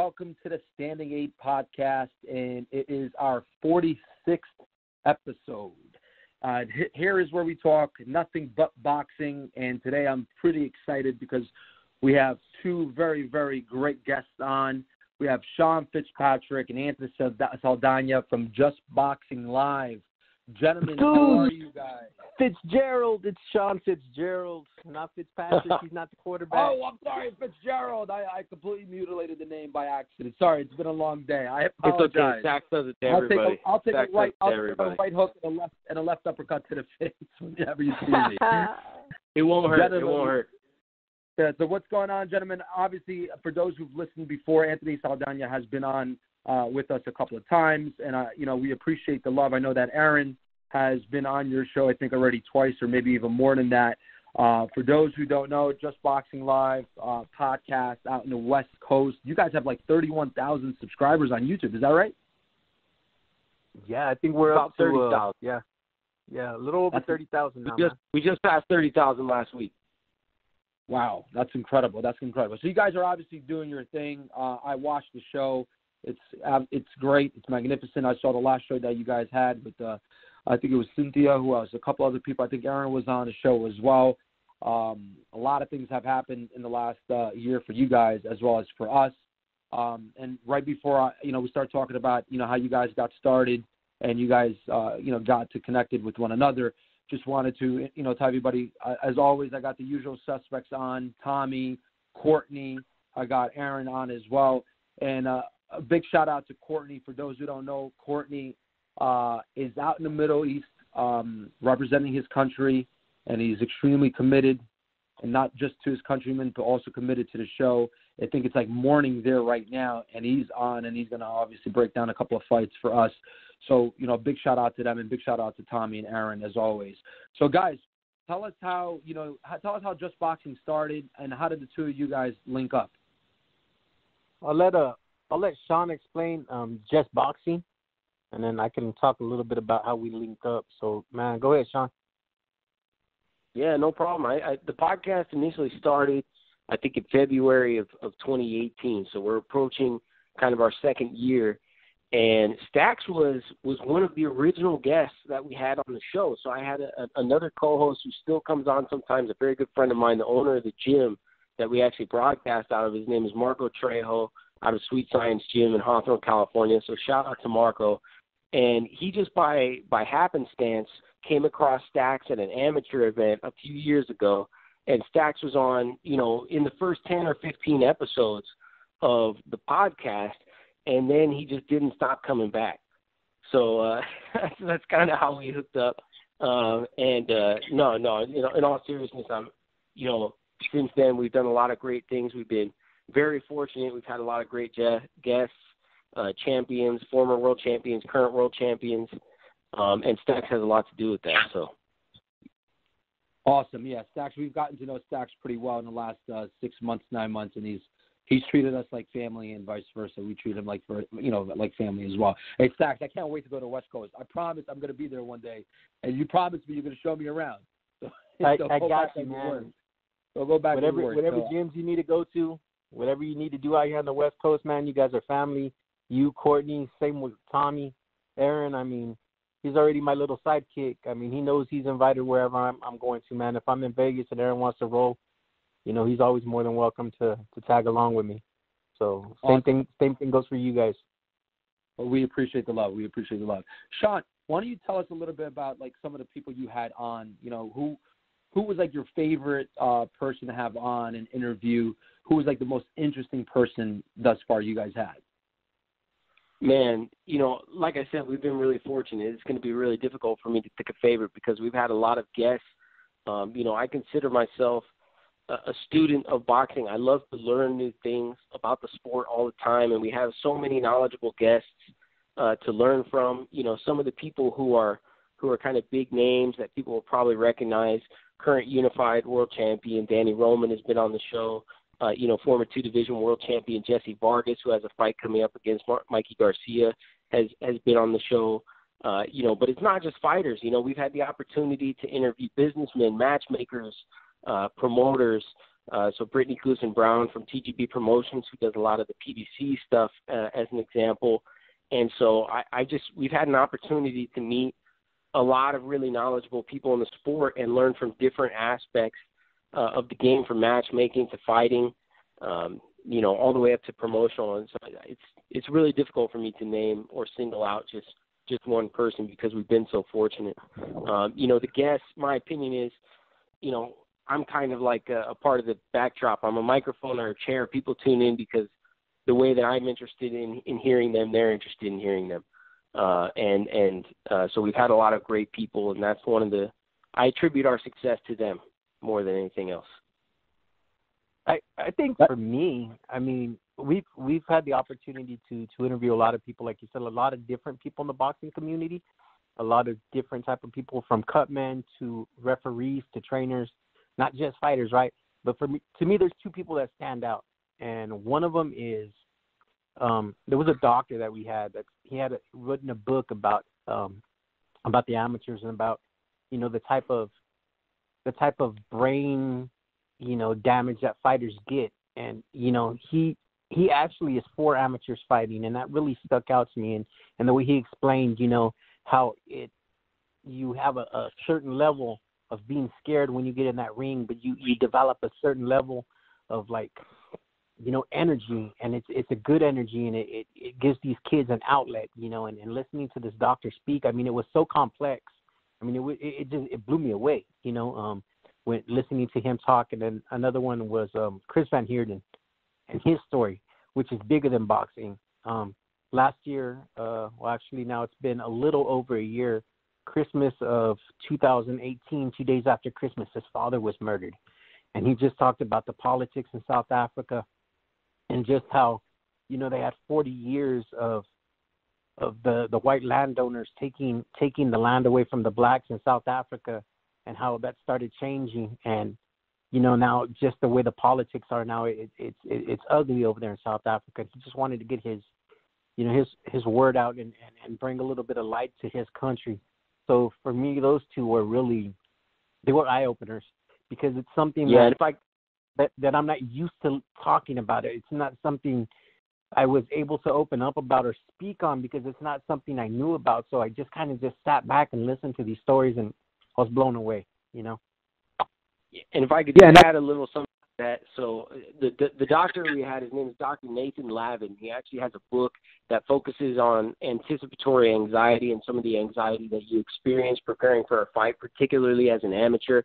welcome to the Standing 8 podcast, and it is our 46th episode. Here is where we talk nothing but boxing, and today I'm pretty excited because we have two very, very great guests on. We have Sean Fitzpatrick and Anthony Saldana from Just Boxing Live. Gentlemen, how are you guys? Fitzgerald, it's Sean Fitzgerald, not Fitzpatrick. He's not the quarterback. Oh, I'm sorry, Fitzgerald. I completely mutilated the name by accident. Sorry, it's been a long day. I apologize. It's okay. Zach does it to everybody. I'll take a right hook and a left uppercut to the face whenever you see me. It won't hurt. Gentlemen, it won't hurt. Yeah, so what's going on, gentlemen? Obviously, for those who've listened before, Anthony Saldana has been on with us a couple of times, and we appreciate the love. I know that Aaron has been on your show, I think, already twice or maybe even more than that. For those who don't know, Just Boxing Live podcast out in the West Coast. You guys have like 31,000 subscribers on YouTube. Is that right? Yeah, I think we're about 30,000. Yeah, a little over 30,000 now. We just passed 30,000 last week. Wow, that's incredible. So you guys are obviously doing your thing. I watched the show. It's great. It's magnificent. I saw the last show that you guys had with I think it was Cynthia, who else? A couple other people. I think Aaron was on the show as well. A lot of things have happened in the last year for you guys as well as for us. And right before we start talking about how you guys got started and you guys got to connected with one another. Just wanted to tell everybody, as always, I got the usual suspects on: Tommy, Courtney. I got Aaron on as well, and a big shout out to Courtney. For those who don't know, Courtney is out in the Middle East representing his country, and he's extremely committed, and not just to his countrymen, but also committed to the show. I think it's like morning there right now, and he's on, and he's going to obviously break down a couple of fights for us. So, big shout out to them, and big shout out to Tommy and Aaron as always. So, guys, tell us how Just Boxing started, and how did the two of you guys link up? I'll let Sean explain Just Boxing, and then I can talk a little bit about how we linked up. So, man, go ahead, Sean. Yeah, no problem. The podcast initially started, I think, in February of 2018. So we're approaching kind of our second year. And Stax was one of the original guests that we had on the show. So I had another co-host who still comes on sometimes, a very good friend of mine, the owner of the gym that we actually broadcast out of. His name is Marco Trejo out of Sweet Science Gym in Hawthorne, California. So shout out to Marco. And he just by happenstance came across Stax at an amateur event a few years ago. And Stax was on, in the first 10 or 15 episodes of the podcast. And then he just didn't stop coming back. So that's kind of how we hooked up. No, in all seriousness, since then we've done a lot of great things. We've been very fortunate. We've had a lot of great guests, champions, former world champions, current world champions, and Stax has a lot to do with that. So. Awesome, yeah, Stax. We've gotten to know Stax pretty well in the last 6 months, 9 months, and he's treated us like family and vice versa. We treat him like family as well. Hey, Stax, I can't wait to go to the West Coast. I promise I'm going to be there one day, and you promised me you're going to show me around. So, I got you, man. So go back whatever to work. Gyms you need to go to, whatever you need to do out here on the West Coast, man, you guys are family. You, Courtney, same with Tommy, Aaron. I mean, he's already my little sidekick. I mean, he knows he's invited wherever I'm going to, man. If I'm in Vegas and Aaron wants to roll, he's always more than welcome to tag along with me. So same thing goes for you guys. Well, we appreciate the love. Sean, why don't you tell us a little bit about like some of the people you had on? Who was like your favorite person to have on an interview? Who was like the most interesting person thus far you guys had? Man, like I said, we've been really fortunate. It's going to be really difficult for me to pick a favorite because we've had a lot of guests. I consider myself a student of boxing. I love to learn new things about the sport all the time, and we have so many knowledgeable guests to learn from. Some of the people who are kind of big names that people will probably recognize. Current unified world champion Danny Roman has been on the show. Former 2-division world champion Jesse Vargas, who has a fight coming up against Mikey Garcia, has been on the show. But it's not just fighters. We've had the opportunity to interview businessmen, matchmakers, promoters, So Brittany Gleason-Brown from TGB Promotions, who does a lot of the PBC stuff, as an example. And so we've had an opportunity to meet a lot of really knowledgeable people in the sport and learn from different aspects of the game, from matchmaking to fighting, all the way up to promotional. And so it's really difficult for me to name or single out just one person because we've been so fortunate. The guests, my opinion is, I'm kind of like a part of the backdrop. I'm a microphone or a chair. People tune in because the way that I'm interested in hearing them, they're interested in hearing them. So we've had a lot of great people, and that's I attribute our success to them more than anything else. I think for me, I mean, we've had the opportunity to interview a lot of people, like you said, a lot of different people in the boxing community, a lot of different type of people, from cutmen to referees to trainers, not just fighters, right? But to me, there's two people that stand out, and one of them is there was a doctor that we had that he had written a book about the amateurs and about the type of brain damage that fighters get, and he actually is for amateurs fighting, and that really stuck out to me. And the way he explained, how you have a certain level of being scared when you get in that ring, but you develop a certain level of energy, and it's a good energy, and it gives these kids an outlet, and listening to this doctor speak, I mean, it was so complex. I mean, it blew me away, when listening to him talk. And then another one was Chris Van Heerden and his story, which is bigger than boxing. Last year, actually now it's been a little over a year, Christmas of 2018, 2 days after Christmas, his father was murdered. And he just talked about the politics in South Africa and just how, they had 40 years of the white landowners taking the land away from the blacks in South Africa, and how that started changing. And, now just the way the politics are now, it's ugly over there in South Africa. He just wanted to get his word out and bring a little bit of light to his country. So for me, those two were they were eye openers, because it's something that I'm not used to talking about. It's not something I was able to open up about or speak on, because it's not something I knew about. So I just kind of sat back and listened to these stories, and I was blown away, And if I could just add a little something to that. So the doctor we had, his name is Dr. Nathan Lavin. He actually has a book that focuses on anticipatory anxiety and some of the anxiety that you experience preparing for a fight, particularly as an amateur.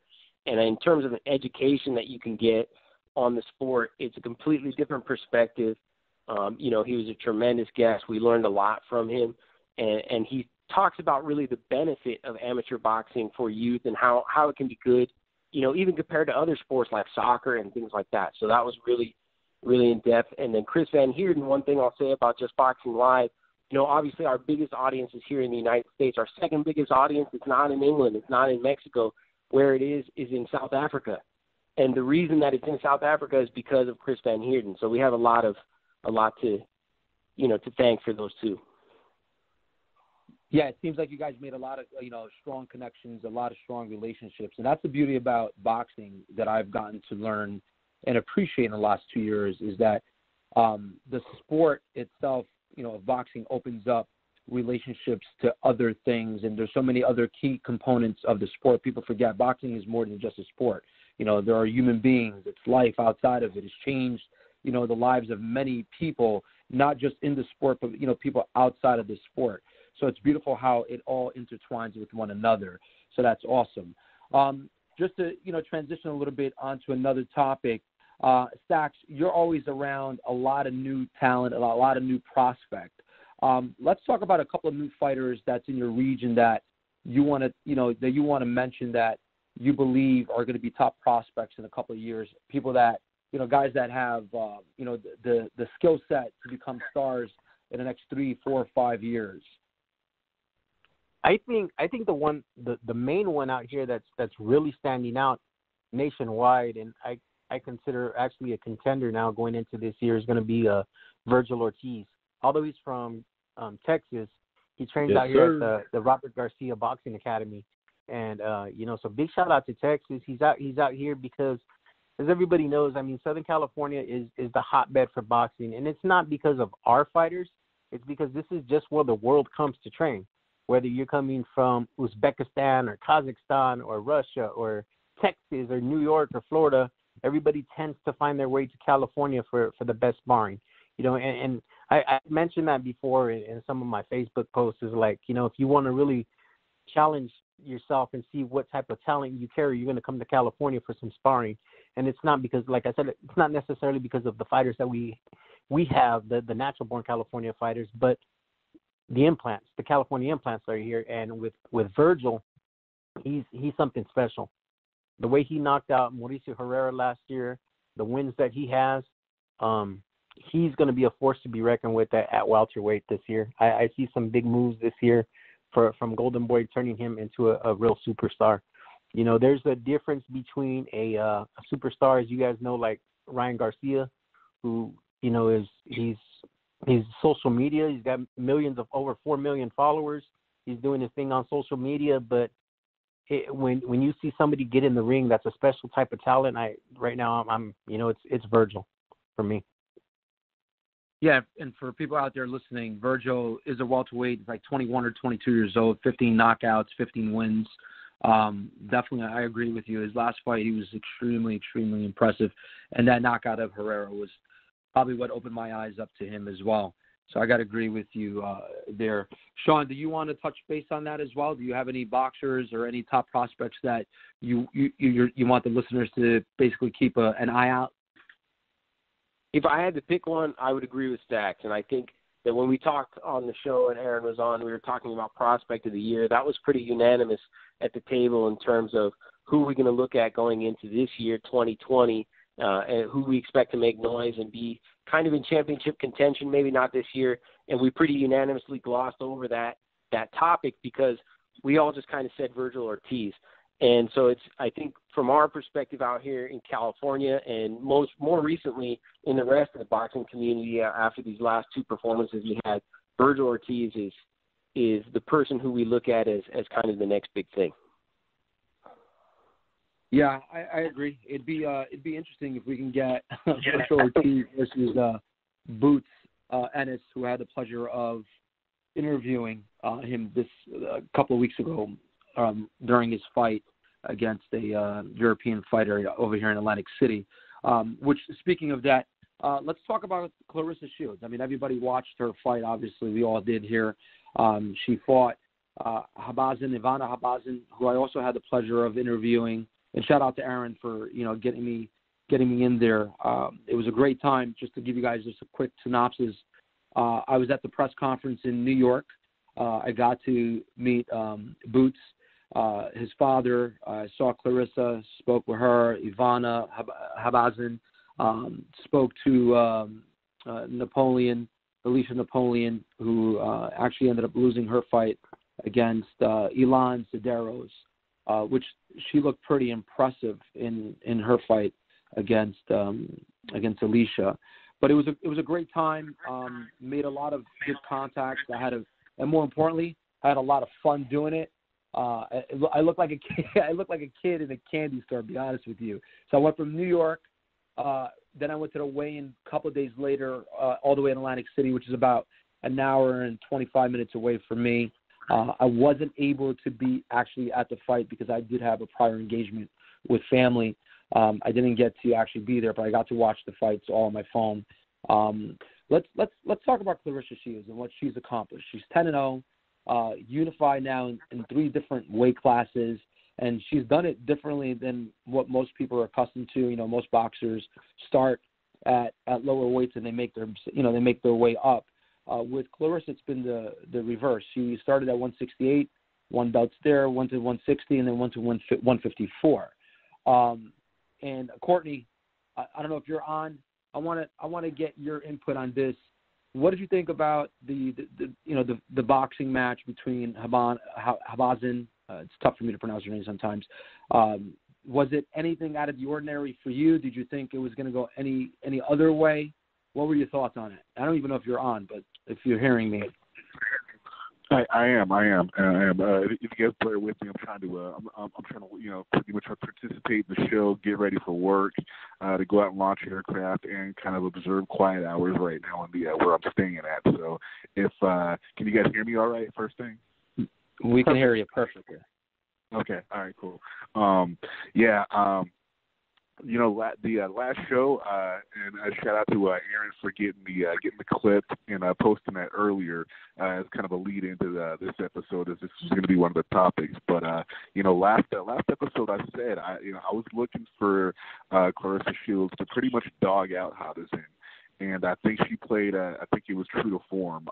And in terms of an education that you can get on the sport, it's a completely different perspective. He was a tremendous guest. We learned a lot from him, and he talks about really the benefit of amateur boxing for youth and how it can be good, even compared to other sports like soccer and things like that. So that was really, really in depth. And then Chris Van Heerden, one thing I'll say about Just Boxing Live, obviously our biggest audience is here in the United States. Our second biggest audience is not in England. It's not in Mexico. Where it is in South Africa. And the reason that it's in South Africa is because of Chris Van Heerden. So we have a lot to thank for those two. Yeah, it seems like you guys made a lot of, strong connections, a lot of strong relationships. And that's the beauty about boxing that I've gotten to learn and appreciate in the last 2 years, is that the sport itself, of boxing opens up relationships to other things, and there's so many other key components of the sport. People forget boxing is more than just a sport. There are human beings. It's life outside of it. It's changed, the lives of many people, not just in the sport, but, people outside of the sport. So it's beautiful how it all intertwines with one another. So that's awesome. Just to, transition a little bit onto another topic, Stacks, you're always around a lot of new talent, a lot of new prospect. Let's talk about a couple of new fighters that's in your region that you want to mention, that you believe are going to be top prospects in a couple of years. People that, guys that have, the skill set to become stars in the next 3, 4, 5 years. I think the main one out here that's really standing out nationwide, and I consider actually a contender now going into this year, is going to be Virgil Ortiz. Although he's from Texas, he trains out here at the Robert Garcia Boxing Academy, and so big shout out to Texas. He's out here because as everybody knows, I mean, Southern California is the hotbed for boxing, and it's not because of our fighters. It's because this is just where the world comes to train. Whether you're coming from Uzbekistan or Kazakhstan or Russia or Texas or New York or Florida, everybody tends to find their way to California for the best sparring. You know, and I mentioned that before in some of my Facebook posts, is like, you know, if you want to really challenge yourself and see what type of talent you carry, you're going to come to California for some sparring. And it's not because, like I said, it's not necessarily because of the fighters that we have, the natural-born California fighters, but the California implants are here. And with Virgil, he's something special. The way he knocked out Mauricio Herrera last year, the wins that he has, he's going to be a force to be reckoned with at welterweight this year. I see some big moves this year from Golden Boy, turning him into a real superstar. You know, there's a difference between a superstar, as you guys know, like Ryan Garcia, who, you know, he's social media. He's got over 4 million followers. He's doing his thing on social media. But when you see somebody get in the ring, that's a special type of talent. Right now I'm you know, it's Virgil for me. Yeah, and for people out there listening, Virgil is a welterweight. He's like 21 or 22 years old, 15 knockouts, 15 wins. Definitely, I agree with you. His last fight, he was extremely, extremely impressive. And that knockout of Herrera was probably what opened my eyes up to him as well. So I got to agree with you there. Sean, do you want to touch base on that as well? Do you have any boxers or any top prospects that you want the listeners to basically keep an eye out? If I had to pick one, I would agree with Stacks. And I think that when we talked on the show and Aaron was on, we were talking about prospect of the year. That was pretty unanimous at the table in terms of who we're going to look at going into this year, 2020, and who we expect to make noise and be kind of in championship contention, maybe not this year. And we pretty unanimously glossed over that topic because we all just kind of said Virgil Ortiz. And so it's, I think, from our perspective out here in California and more recently in the rest of the boxing community after these last two performances we had, Virgil Ortiz is the person who we look at as kind of the next big thing. Yeah, I agree. It'd be interesting if we can get Virgil Ortiz versus Boots Ennis, who I had the pleasure of interviewing him this a couple of weeks ago. During his fight against a European fighter over here in Atlantic City. Which, speaking of that, let's talk about Claressa Shields. I mean, everybody watched her fight. Obviously, we all did here. She fought Ivana Habazin, who I also had the pleasure of interviewing. And shout out to Aaron for getting me in there. It was a great time. Just to give you guys just a quick synopsis, I was at the press conference in New York. I got to meet Boots. His father, I saw Claressa, spoke with her, Ivana Habazin, spoke to Alicia Napoleon, who actually ended up losing her fight against Elan Cederos, which she looked pretty impressive in her fight against Alicia. But it was a great time. Made a lot of good contacts. And more importantly, I had a lot of fun doing it. I look like a kid. I look like a kid in a candy store, to be honest with you. So I went from New York, then I went to the weigh-in a couple of days later, all the way in Atlantic City, which is about an hour and 25 minutes away from me. I wasn't able to be actually at the fight because I did have a prior engagement with family. I didn't get to actually be there, but I got to watch the fights all on my phone. Let's talk about Claressa Shields and what she's accomplished. She's 10-0. Unified now in 3 different weight classes, and she's done it differently than what most people are accustomed to. Most boxers start at lower weights and they make their way up. With Claressa, it's been the reverse. She started at 168, won bouts there, went to 160, and then went to 154. And Courtney, I don't know if you're on. I want to get your input on this. What did you think about the boxing match between Habazin? It's tough for me to pronounce her name sometimes. Was it anything out of the ordinary for you? Did you think it was going to go any other way? What were your thoughts on it? I don't even know if you're on, but if you're hearing me. I am. If you guys bear with me, I'm trying to, pretty much participate in the show, get ready for work, to go out and launch aircraft, and kind of observe quiet hours right now in the where I'm staying at. So, if can you guys hear me all right? First thing, we can hear you perfectly. Okay. All right. Cool. The last show, and a shout out to Aaron for getting the clip and posting that earlier as kind of a lead into this episode, as this is going to be one of the topics. But last episode I said I was looking for Claressa Shields to pretty much dog out Habazin. And I think she played. I think it was true to form.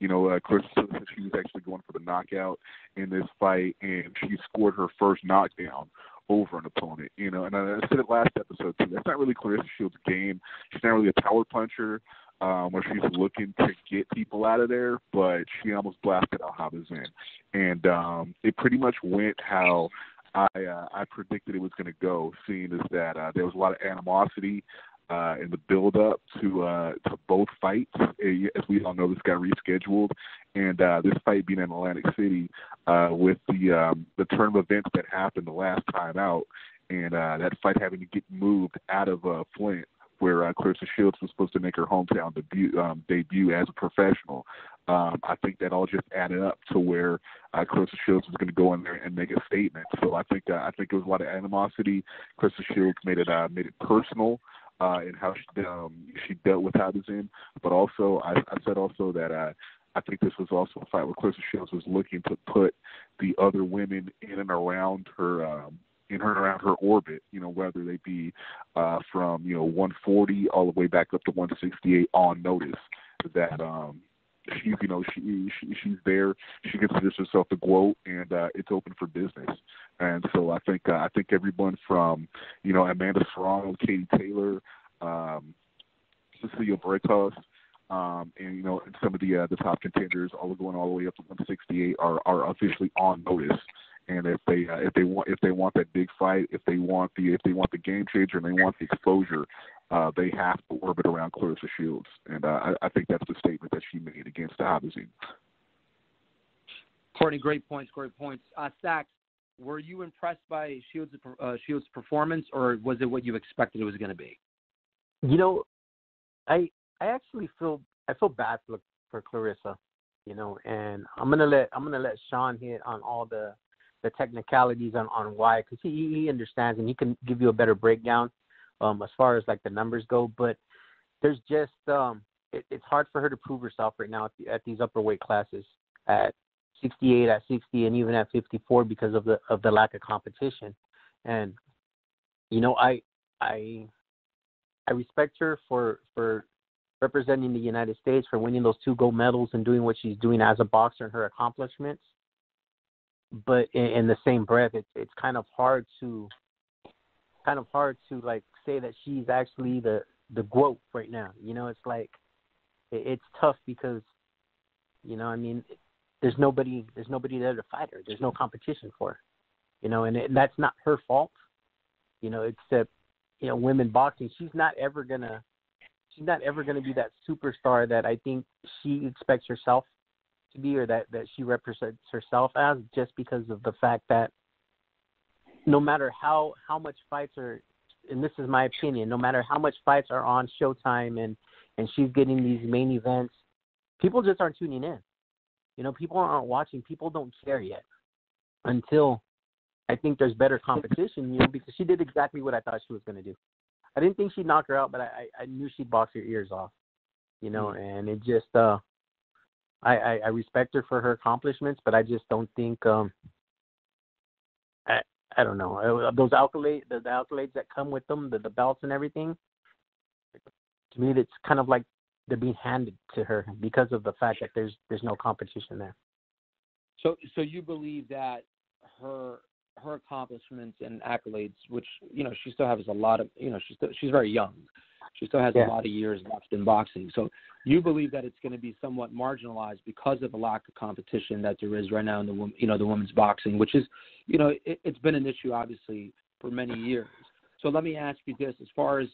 Claressa said she was actually going for the knockout in this fight, and she scored her first knockdown over an opponent. And I said it last episode too. That's not really Claressa Shields' game. She's not really a power puncher where she's looking to get people out of there, but she almost blasted out Habazin, and it pretty much went how I predicted it was going to go. Seeing as that there was a lot of animosity in the build-up to both fights. As we all know, this got rescheduled, and this fight being in Atlantic City with the turn of events that happened the last time out, and that fight having to get moved out of Flint, where Claressa Shields was supposed to make her hometown debut as a professional. I think that all just added up to where Claressa Shields was going to go in there and make a statement. So I think there was a lot of animosity. Claressa Shields made it personal. And how she dealt with Habazin, but also I said also that I think this was also a fight where Claressa Shields was looking to put the other women in and around her orbit, whether they be from 140 all the way back up to 168 on notice that she's there. She considers herself the GOAT, and it's open for business. And so I think everyone from Amanda Serrano, Katie Taylor, Cecilia Breitos, and some of the top contenders, all going all the way up to 168, are officially on notice. And if they want that big fight, if they want the game changer, and they want the exposure, they have to orbit around Claressa Shields. And I think that's the statement that she made against Habazin. Courtney, great points. Stacks, were you impressed by Shields' performance, or was it what you expected it was going to be? I actually feel bad for Claressa, and I'm gonna let Sean hit on all the technicalities on why, because he understands and he can give you a better breakdown as far as like the numbers go. But there's just it's hard for her to prove herself right now at these upper weight classes at 68, at 60, and even at 54 because of the lack of competition. And I respect her for representing the United States, for winning those 2 gold medals and doing what she's doing as a boxer and her accomplishments. But in the same breath, it's kind of hard to like say that she's actually the GOAT right now. It's like it's tough because there's nobody there to fight her. There's no competition for her. And that's not her fault. Except women boxing, she's not ever gonna be that superstar that I think she expects herself to be, or that she represents herself as, just because of the fact that no matter how much fights are, and this is my opinion, no matter how much fights are on Showtime and she's getting these main events, people just aren't tuning in. People aren't watching. People don't care yet until I think there's better competition, because she did exactly what I thought she was going to do. I didn't think she'd knock her out, but I knew she'd box her ears off, and it just, I respect her for her accomplishments, but I just don't think, I don't know, those accolades, the accolades that come with them, the belts and everything, to me, it's kind of like they're being handed to her because of the fact that there's no competition there. So you believe that her accomplishments and accolades, which she still has a lot of, she's very young, she still has a lot of years left in boxing. So you believe that it's going to be somewhat marginalized because of the lack of competition that there is right now in the women's boxing, which is, it's been an issue obviously for many years. So let me ask you this: as far as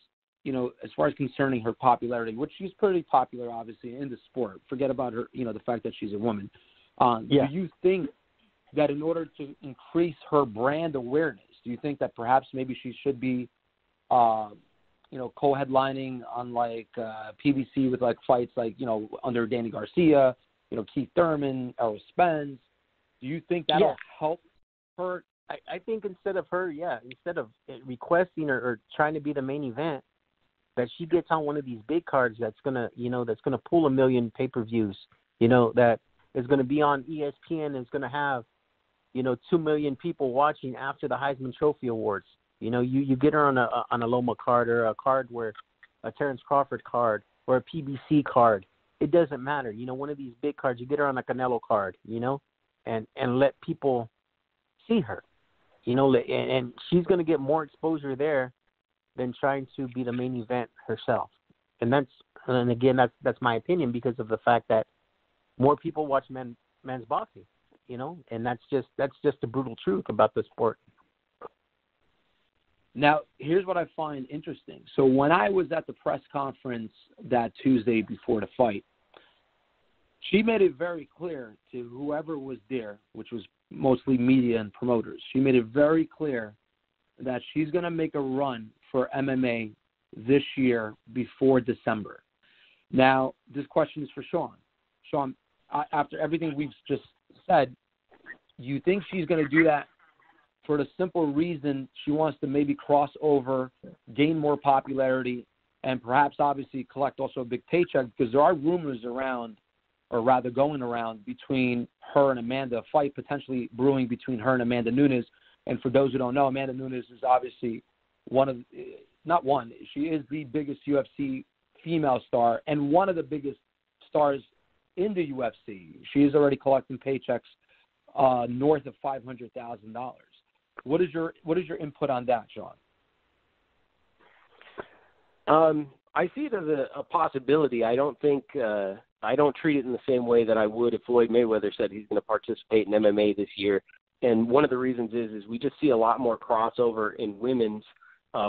concerning her popularity, which she's pretty popular obviously in the sport. Forget about her, the fact that she's a woman. Do you think that in order to increase her brand awareness, do you think that perhaps maybe she should be, co-headlining on like PBC with like fights like, under Danny Garcia, Keith Thurman, Errol Spence? Do you think that'll help her? I think instead of requesting or trying to be the main event, that she gets on one of these big cards that's gonna pull 1 million pay-per-views, that is gonna be on ESPN and is gonna have, 2 million people watching after the Heisman Trophy Awards. You get her on a Loma card or a card where a Terrence Crawford card or a PBC card. It doesn't matter. One of these big cards, you get her on a Canelo card, and let people see her, and she's going to get more exposure there than trying to be the main event herself. And again, that's my opinion because of the fact that more people watch men's boxing, and that's just the brutal truth about the sport. Now, here's what I find interesting. So when I was at the press conference that Tuesday before the fight, she made it very clear to whoever was there, which was mostly media and promoters. She made it very clear that she's going to make a run for MMA this year before December. Now, this question is for Sean. Sean, after everything we've just said, you think she's going to do that for the simple reason she wants to maybe cross over, gain more popularity, and perhaps obviously collect also a big paycheck? Because there are rumors around, or rather going around, between her and Amanda, a fight potentially brewing between her and Amanda Nunes. And for those who don't know, Amanda Nunes is obviously she is the biggest UFC female star and one of the biggest stars in the UFC. She is already collecting paychecks north of $500,000. What is your input on that, Sean? I see it as a possibility. I don't think I don't treat it in the same way that I would if Floyd Mayweather said he's going to participate in MMA this year. And one of the reasons is we just see a lot more crossover in women's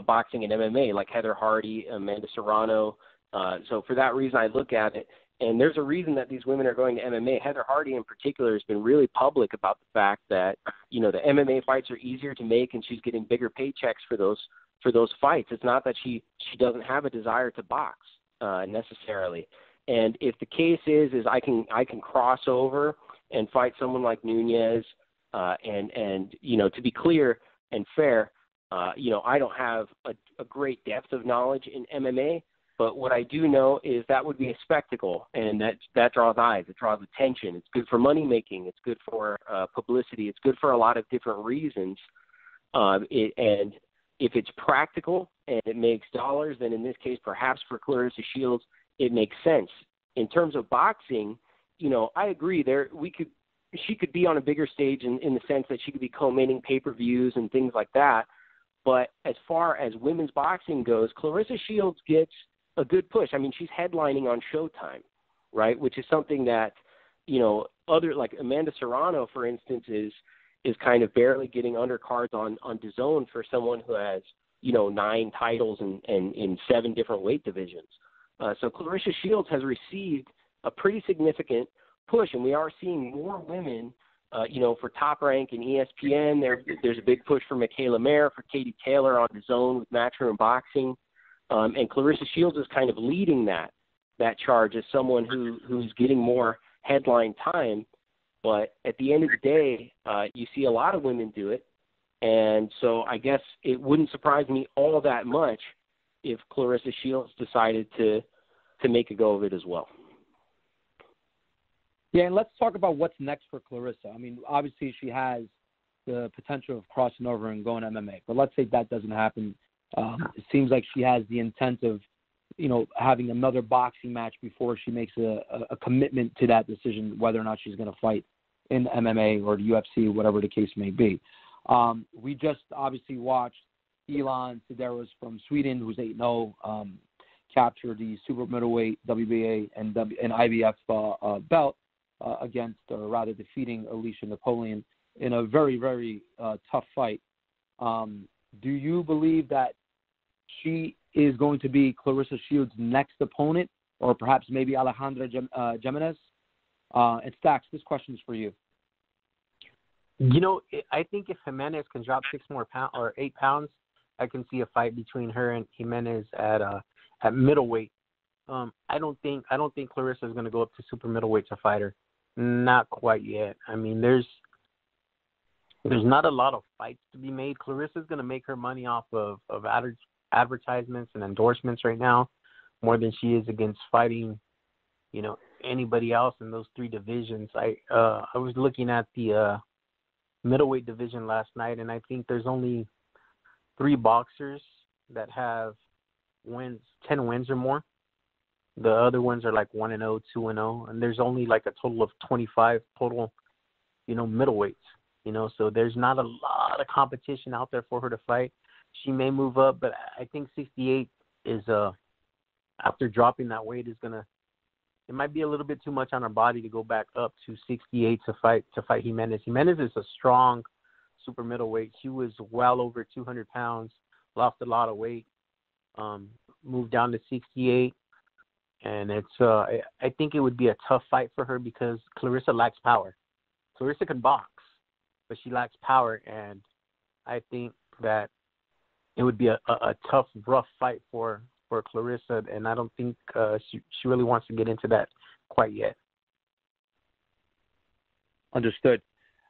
boxing and MMA, like Heather Hardy, Amanda Serrano. So for that reason, I look at it. And there's a reason that these women are going to MMA. Heather Hardy in particular has been really public about the fact that, the MMA fights are easier to make and she's getting bigger paychecks for those fights. It's not that she doesn't have a desire to box necessarily. And if the case is I can cross over and fight someone like Nunes, and to be clear and fair, I don't have a great depth of knowledge in MMA. But what I do know is that would be a spectacle, and that draws eyes. It draws attention. It's good for money making. It's good for publicity. It's good for a lot of different reasons. And if it's practical and it makes dollars, then in this case, perhaps for Claressa Shields, it makes sense. In terms of boxing, I agree. She could be on a bigger stage in the sense that she could be co-mating pay-per-views and things like that. But as far as women's boxing goes, Claressa Shields gets a good push. I mean, she's headlining on Showtime, right? Which is something that, other like Amanda Serrano, for instance, is kind of barely getting undercards on DAZN for someone who has, 9 titles and in 7 different weight divisions. So Claressa Shields has received a pretty significant push, and we are seeing more women, for Top Rank and ESPN. There's a big push for Michaela Mayer, for Katie Taylor on DAZN with Matchroom Boxing. And Claressa Shields is kind of leading that charge as someone who's getting more headline time. But at the end of the day, you see a lot of women do it. And so I guess it wouldn't surprise me all that much if Claressa Shields decided to make a go of it as well. Yeah, and let's talk about what's next for Claressa. I mean, obviously she has the potential of crossing over and going MMA. But let's say that doesn't happen. It seems like she has the intent of, having another boxing match before she makes a commitment to that decision, whether or not she's going to fight in the MMA or the UFC, whatever the case may be. We just obviously watched Elon Cederos from Sweden, who's 8-0, capture the super middleweight WBA and IBF belt against, or rather defeating Alicia Napoleon in a very, very tough fight. Do you believe that she is going to be Claressa Shields' next opponent, or perhaps maybe Alejandra Jimenez? And Stacks, this question is for you. You know, I think if Jimenez can drop 6 more pounds or 8 pounds, I can see a fight between her and Jimenez at middleweight. I don't think Claressa is going to go up to super middleweight to fight her. Not quite yet. I mean, there's not a lot of fights to be made. Claressa's going to make her money off of advertisements and endorsements right now, more than she is against fighting, you know, anybody else in those 3 divisions. I was looking at the middleweight division last night, and I think there's only 3 boxers that have 10 wins or more. The other ones are like 1-0, 2-0, and there's only like a total of 25 total, you know, middleweights. You know, so there's not a lot of competition out there for her to fight. She may move up, but I think 68 is after dropping that weight is gonna. It might be a little bit too much on her body to go back up to 68 to fight Jimenez. Jimenez is a strong super middleweight. She was well over 200 pounds, lost a lot of weight, moved down to 68. And it's I think it would be a tough fight for her because Claressa lacks power. Claressa can box, but she lacks power, and I think that it would be a tough, rough fight for Claressa, and I don't think she really wants to get into that quite yet. Understood.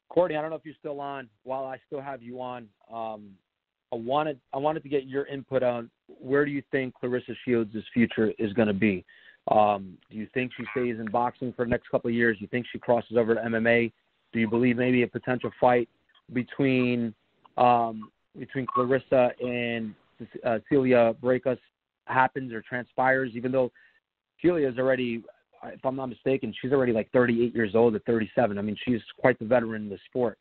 Courtney, I don't know if you're still on. While I still have you on, I wanted to get your input on where do you think Claressa Shields' future is going to be? Do you think she stays in boxing for the next couple of years? Do you think she crosses over to MMA? Do you believe maybe a potential fight between Claressa and Celia Brækhus happens or transpires? Even though Celia is already, if I'm not mistaken, she's already like 38 years old at 37. I mean, she's quite the veteran in the sport.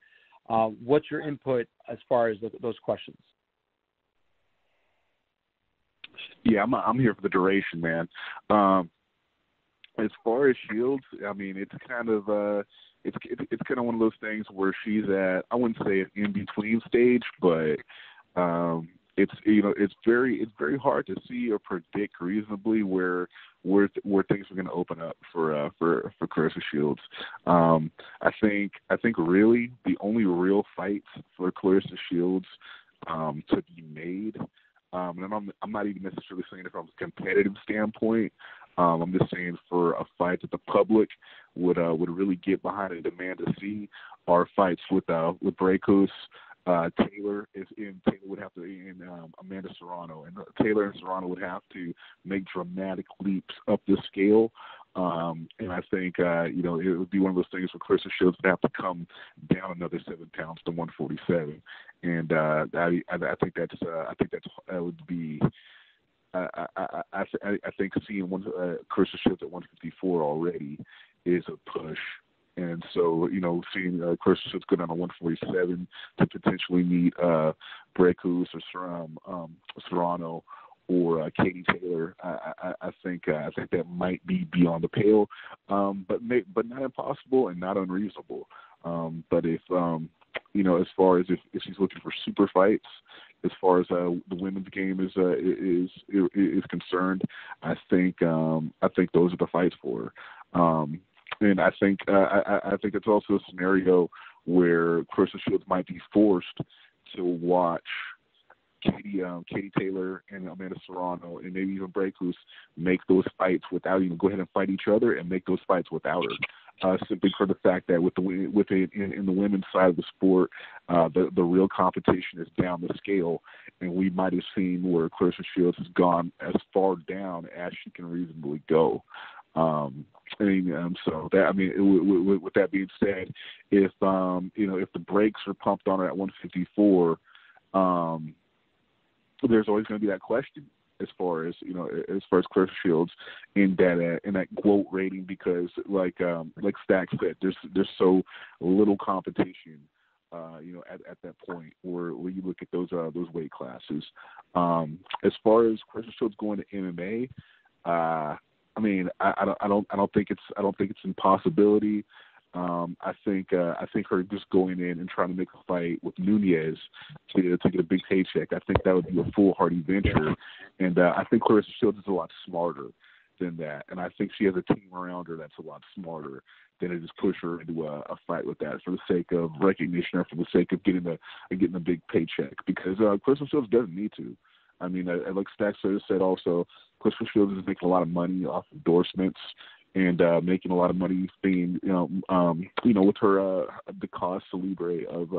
What's your input as far as those questions? Yeah, I'm here for the duration, man. As far as Shields, I mean, it's kind of one of those things where she's at, I wouldn't say an in between stage, but it's very hard to see or predict reasonably where things are going to open up for Claressa Shields. I think really the only real fights for Claressa Shields to be made. And I'm not even necessarily saying it from a competitive standpoint. I'm just saying for a fight that the public would really get behind and demand to see are fights with Brækhus, Taylor would have to, and Amanda Serrano, and Taylor and Serrano would have to make dramatic leaps up the scale. And I think it would be one of those things where Claressa Shields would have to come down another 7 pounds to 147, and I think that would be. I think seeing Claressa Shields at 154 already is a push. And so, seeing Claressa Shields go down to 147 to potentially meet Brækhus or Serrano or Katie Taylor, I think that might be beyond the pale, but not impossible and not unreasonable. But if as far as if she's looking for super fights, as far as the women's game is concerned, I think those are the fights for her. And I think it's also a scenario where Claressa Shields might be forced to watch Katie Taylor and Amanda Serrano and maybe even Brækhus make those fights without even go ahead and fight each other and make those fights without her. Simply for the fact that in the women's side of the sport, the real competition is down the scale, and we might have seen where Claressa Shields has gone as far down as she can reasonably go. So that with that being said, if the brakes are pumped on her at 154, there's always going to be that question as far as Claressa Shields in that GWOAT rating, because like Stack said, there's so little competition at that point where you look at those weight classes. As far as Claressa Shields going to MMA, I don't think it's an impossibility. I think her just going in and trying to make a fight with Nunez to get a big paycheck, I think that would be a foolhardy venture. And I think Claressa Shields is a lot smarter. than that. And I think she has a team around her that's a lot smarter than to just push her into a fight with that for the sake of recognition or for the sake of getting a big paycheck. Because Claressa Shields doesn't need to. I mean, like Stacks said also, Claressa Shields is making a lot of money off endorsements and making a lot of money being, with her the cause celebre of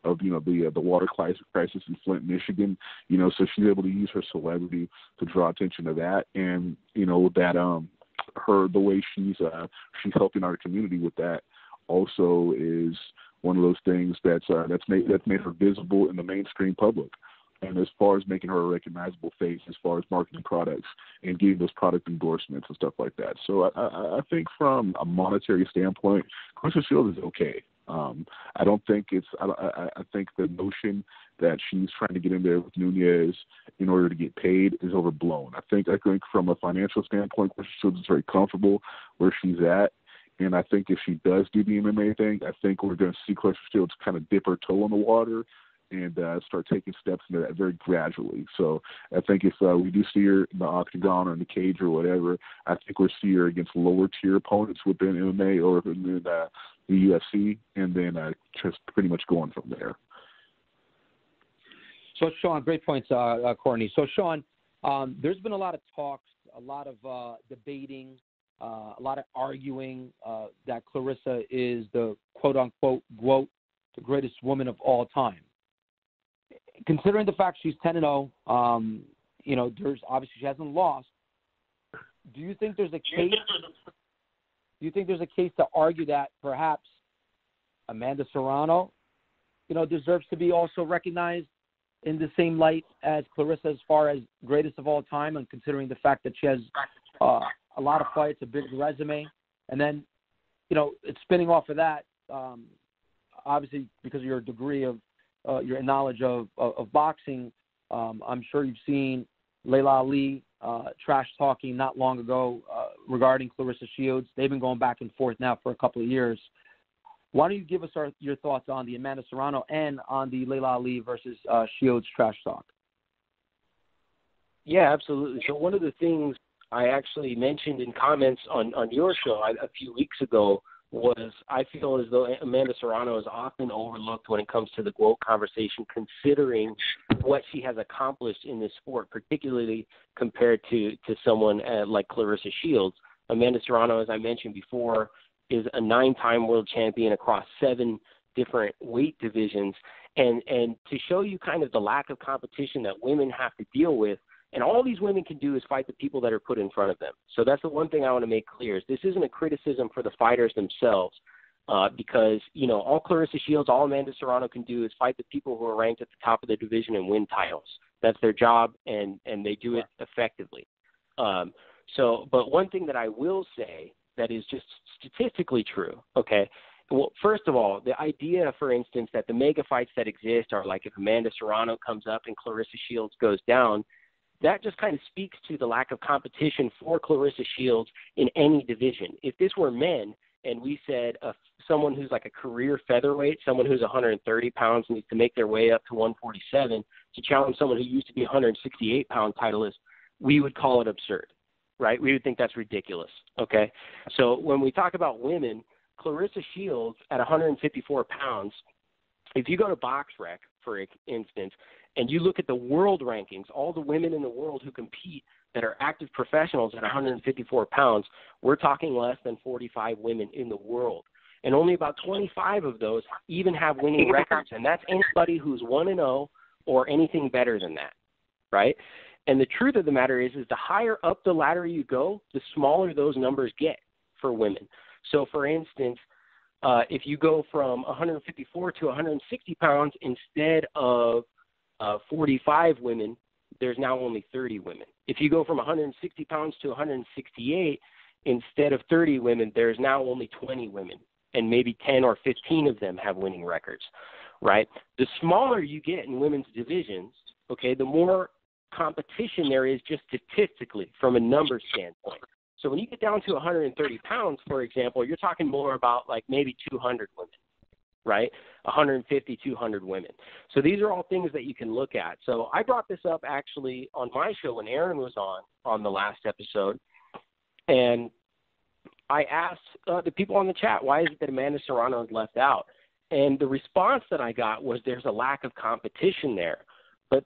the water crisis in Flint, Michigan. So she's able to use her celebrity to draw attention to that, and that the way she's helping our community with that also is one of those things that's made her visible in the mainstream public. And as far as making her a recognizable face, as far as marketing products and getting those product endorsements and stuff like that. So I think from a monetary standpoint, Claressa Shields is okay. I don't think I think the notion that she's trying to get in there with Nunez in order to get paid is overblown. I think from a financial standpoint, Claressa Shields is very comfortable where she's at. And I think if she does do the MMA thing, I think we're going to see Claressa Shields kind of dip her toe in the water and start taking steps into that very gradually. So I think if we do see her in the octagon or in the cage or whatever, I think we'll see her against lower tier opponents within MMA or within the UFC, and then just pretty much going from there. So, Sean, great points, Courtney. So, Sean, there's been a lot of talks, a lot of debating, a lot of arguing that Claressa is the quote-unquote, the greatest woman of all time. Considering the fact she's 10-0, there's obviously she hasn't lost. Do you think there's a case? Do you think there's a case to argue that perhaps Amanda Serrano, deserves to be also recognized in the same light as Claressa as far as greatest of all time, and considering the fact that she has a lot of fights, a big resume, and then, it's spinning off of that, obviously because of your degree of your knowledge of boxing, I'm sure you've seen Layla Ali trash talking not long ago regarding Claressa Shields. They've been going back and forth now for a couple of years. Why don't you give us your thoughts on the Amanda Serrano and on the Layla Ali versus Shields trash talk? Yeah, absolutely. So one of the things I actually mentioned in comments on your show a few weeks ago was I feel as though Amanda Serrano is often overlooked when it comes to the GOAT conversation, considering what she has accomplished in this sport, particularly compared to someone like Claressa Shields. Amanda Serrano, as I mentioned before, is a 9-time world champion across 7 different weight divisions. And to show you kind of the lack of competition that women have to deal with, and all these women can do is fight the people that are put in front of them. So that's the one thing I want to make clear is this isn't a criticism for the fighters themselves because, all Claressa Shields, all Amanda Serrano can do is fight the people who are ranked at the top of the division and win titles. That's their job, and they do it effectively. But one thing that I will say that is just statistically true, okay, well, first of all, the idea, for instance, that the mega fights that exist are like if Amanda Serrano comes up and Claressa Shields goes down, that just kind of speaks to the lack of competition for Claressa Shields in any division. If this were men and we said someone who's like a career featherweight, someone who's 130 pounds needs to make their way up to 147 to challenge someone who used to be 168-pound titleist, we would call it absurd, right? We would think that's ridiculous, okay? So when we talk about women, Claressa Shields at 154 pounds, if you go to BoxRec, for instance, and you look at the world rankings, all the women in the world who compete that are active professionals at 154 pounds, we're talking less than 45 women in the world. And only about 25 of those even have winning records. And that's anybody who's 1-0 or anything better than that, right? And the truth of the matter is the higher up the ladder you go, the smaller those numbers get for women. So, for instance, if you go from 154 to 160 pounds instead of 45 women, there's now only 30 women. If you go from 160 pounds to 168, instead of 30 women, there's now only 20 women, and maybe 10 or 15 of them have winning records, right? The smaller you get in women's divisions, okay, the more competition there is just statistically from a numbers standpoint. So when you get down to 130 pounds, for example, you're talking more about like maybe 200 women, right? 150, 200 women. So these are all things that you can look at. So I brought this up actually on my show when Aaron was on the last episode. And I asked the people on the chat, why is it that Amanda Serrano is left out? And the response that I got was there's a lack of competition there. But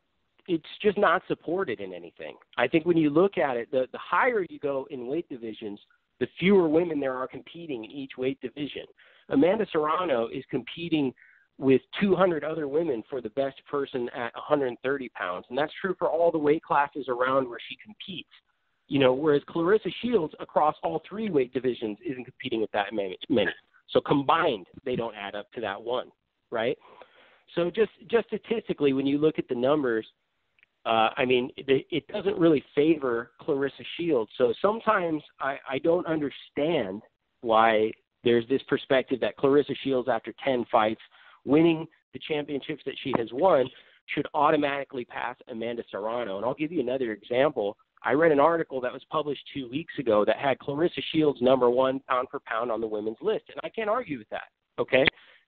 it's just not supported in anything. I think when you look at it, the higher you go in weight divisions, the fewer women there are competing in each weight division. Amanda Serrano is competing with 200 other women for the best person at 130 pounds. And that's true for all the weight classes around where she competes. You know, whereas Claressa Shields across all three weight divisions isn't competing with that many. So combined, they don't add up to that one, right? So just statistically, when you look at the numbers, it doesn't really favor Claressa Shields. So sometimes I don't understand why there's this perspective that Claressa Shields, after 10 fights, winning the championships that she has won, should automatically pass Amanda Serrano. And I'll give you another example. I read an article that was published 2 weeks ago that had Claressa Shields number one pound for pound on the women's list, and I can't argue with that, okay?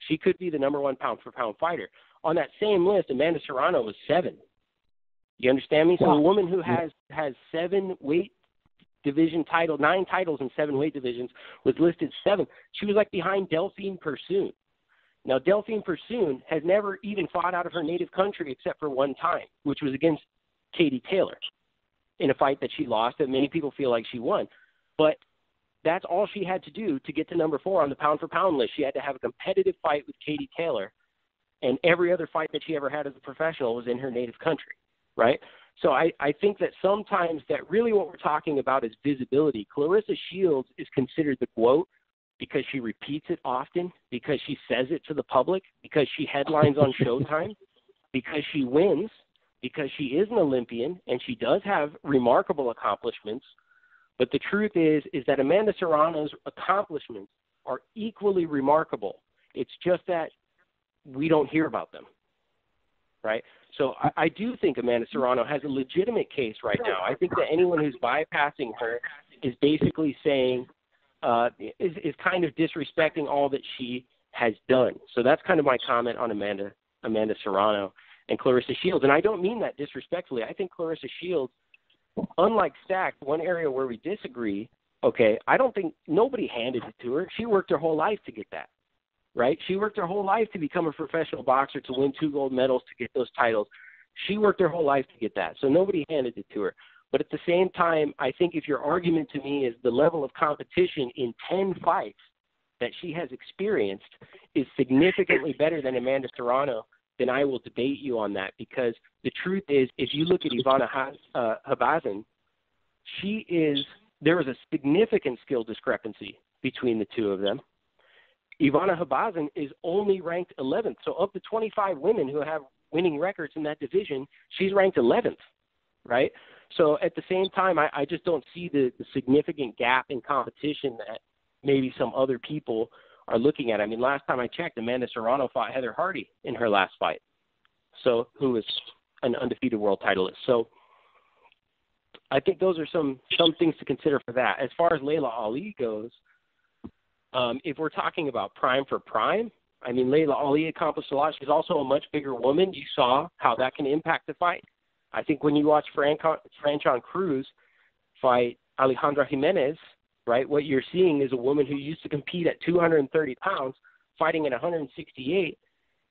She could be the number one pound for pound fighter. On that same list, Amanda Serrano was 7. You understand me? So a woman who has 7 weight division titles, 9 titles in 7 weight divisions, was listed 7th. She was like behind Delphine Persoon. Now, Delphine Persoon has never even fought out of her native country except for one time, which was against Katie Taylor in a fight that she lost that many people feel like she won. But that's all she had to do to get to number 4 on the pound-for-pound list. She had to have a competitive fight with Katie Taylor, and every other fight that she ever had as a professional was in her native country, right? So I think that sometimes that really what we're talking about is visibility. Claressa Shields is considered the GOAT because she repeats it often, because she says it to the public, because she headlines on Showtime, because she wins, because she is an Olympian, and she does have remarkable accomplishments. But the truth is that Amanda Serrano's accomplishments are equally remarkable. It's just that we don't hear about them, right? So I do think Amanda Serrano has a legitimate case right now. I think that anyone who's bypassing her is basically saying, is kind of disrespecting all that she has done. So that's kind of my comment on Amanda Serrano and Claressa Shields. And I don't mean that disrespectfully. I think Claressa Shields, unlike Stack, one area where we disagree, okay, I don't think nobody handed it to her. She worked her whole life to get that, right? She worked her whole life to become a professional boxer, to win 2 gold medals, to get those titles. She worked her whole life to get that. So nobody handed it to her. But at the same time, I think if your argument to me is the level of competition in 10 fights that she has experienced is significantly better than Amanda Serrano, then I will debate you on that, because the truth is, if you look at Ivana Habazin, there is a significant skill discrepancy between the two of them. Ivana Habazin is only ranked 11th. So of the 25 women who have winning records in that division, she's ranked 11th, right? So at the same time, I just don't see the significant gap in competition that maybe some other people are looking at. I mean, last time I checked, Amanda Serrano fought Heather Hardy in her last fight, so who was an undefeated world titleist. So I think those are some things to consider for that. As far as Layla Ali goes, if we're talking about prime for prime, I mean, Layla Ali accomplished a lot. She's also a much bigger woman. You saw how that can impact the fight. I think when you watch Franchon Cruz fight Alejandra Jimenez, right, what you're seeing is a woman who used to compete at 230 pounds, fighting at 168,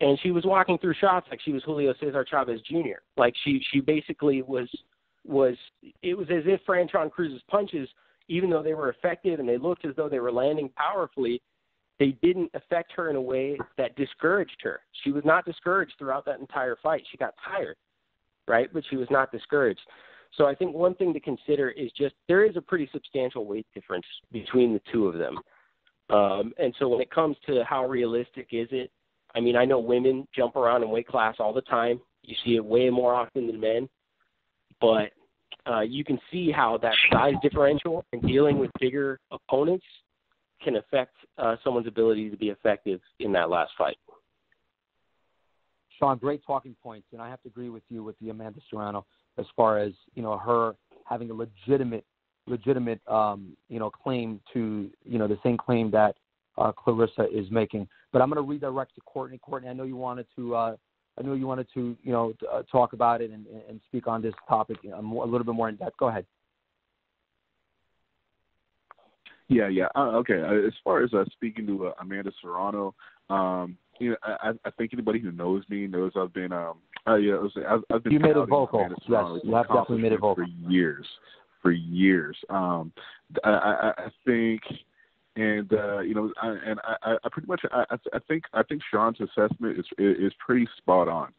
and she was walking through shots like she was Julio Cesar Chavez Jr. Like she basically was it was as if Franchon Cruz's punches, even though they were effective and they looked as though they were landing powerfully, they didn't affect her in a way that discouraged her. She was not discouraged throughout that entire fight. She got tired, right? But she was not discouraged. So I think one thing to consider is just there is a pretty substantial weight difference between the two of them. And so when it comes to how realistic is it, I mean, I know women jump around in weight class all the time. You see it way more often than men. But you can see how that size differential and dealing with bigger opponents can affect someone's ability to be effective in that last fight. Sean, great talking points, and I have to agree with you with the Amanda Serrano as far as, you know, her having a legitimate claim to, the same claim that Claressa is making. But I'm going to redirect to Courtney. Courtney, I know you wanted to talk about it and speak on this topic a little bit more in depth. Go ahead. Yeah. Okay. As far as speaking to Amanda Serrano, I think anybody who knows me knows I've been I've been You made it touting vocal. Amanda Serrano's Yes, you have definitely made it vocal for years. I think, and I pretty much I think Sean's assessment is pretty spot on.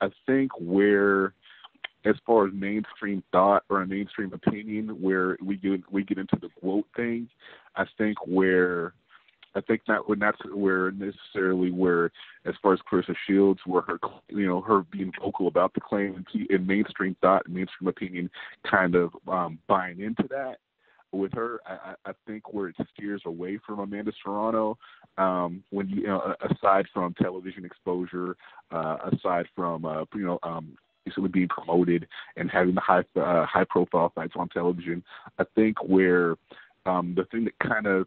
I think where, as far as mainstream thought or a mainstream opinion, where we get into the quote thing, I think that's where necessarily where, as far as Claressa Shields, where her being vocal about the claim and mainstream thought and mainstream opinion kind of buying into that with her, I think where it steers away from Amanda Serrano, when aside from television exposure, aside from basically being promoted and having the high profile fights on television, I think where the thing that kind of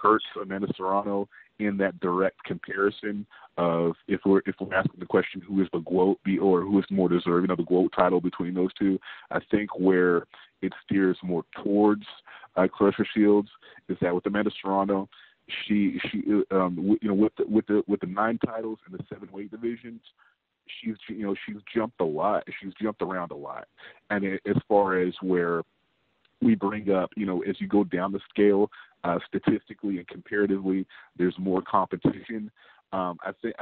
hurts Amanda Serrano in that direct comparison of if we're asking the question who is the GOAT or who is more deserving of the GOAT title between those two, I think where it steers more towards Claressa Shields is that with Amanda Serrano, she with the 9 titles in the 7 weight divisions, she's jumped a lot. She's jumped around a lot, and as far as where we bring up, as you go down the scale, statistically and comparatively, there's more competition. I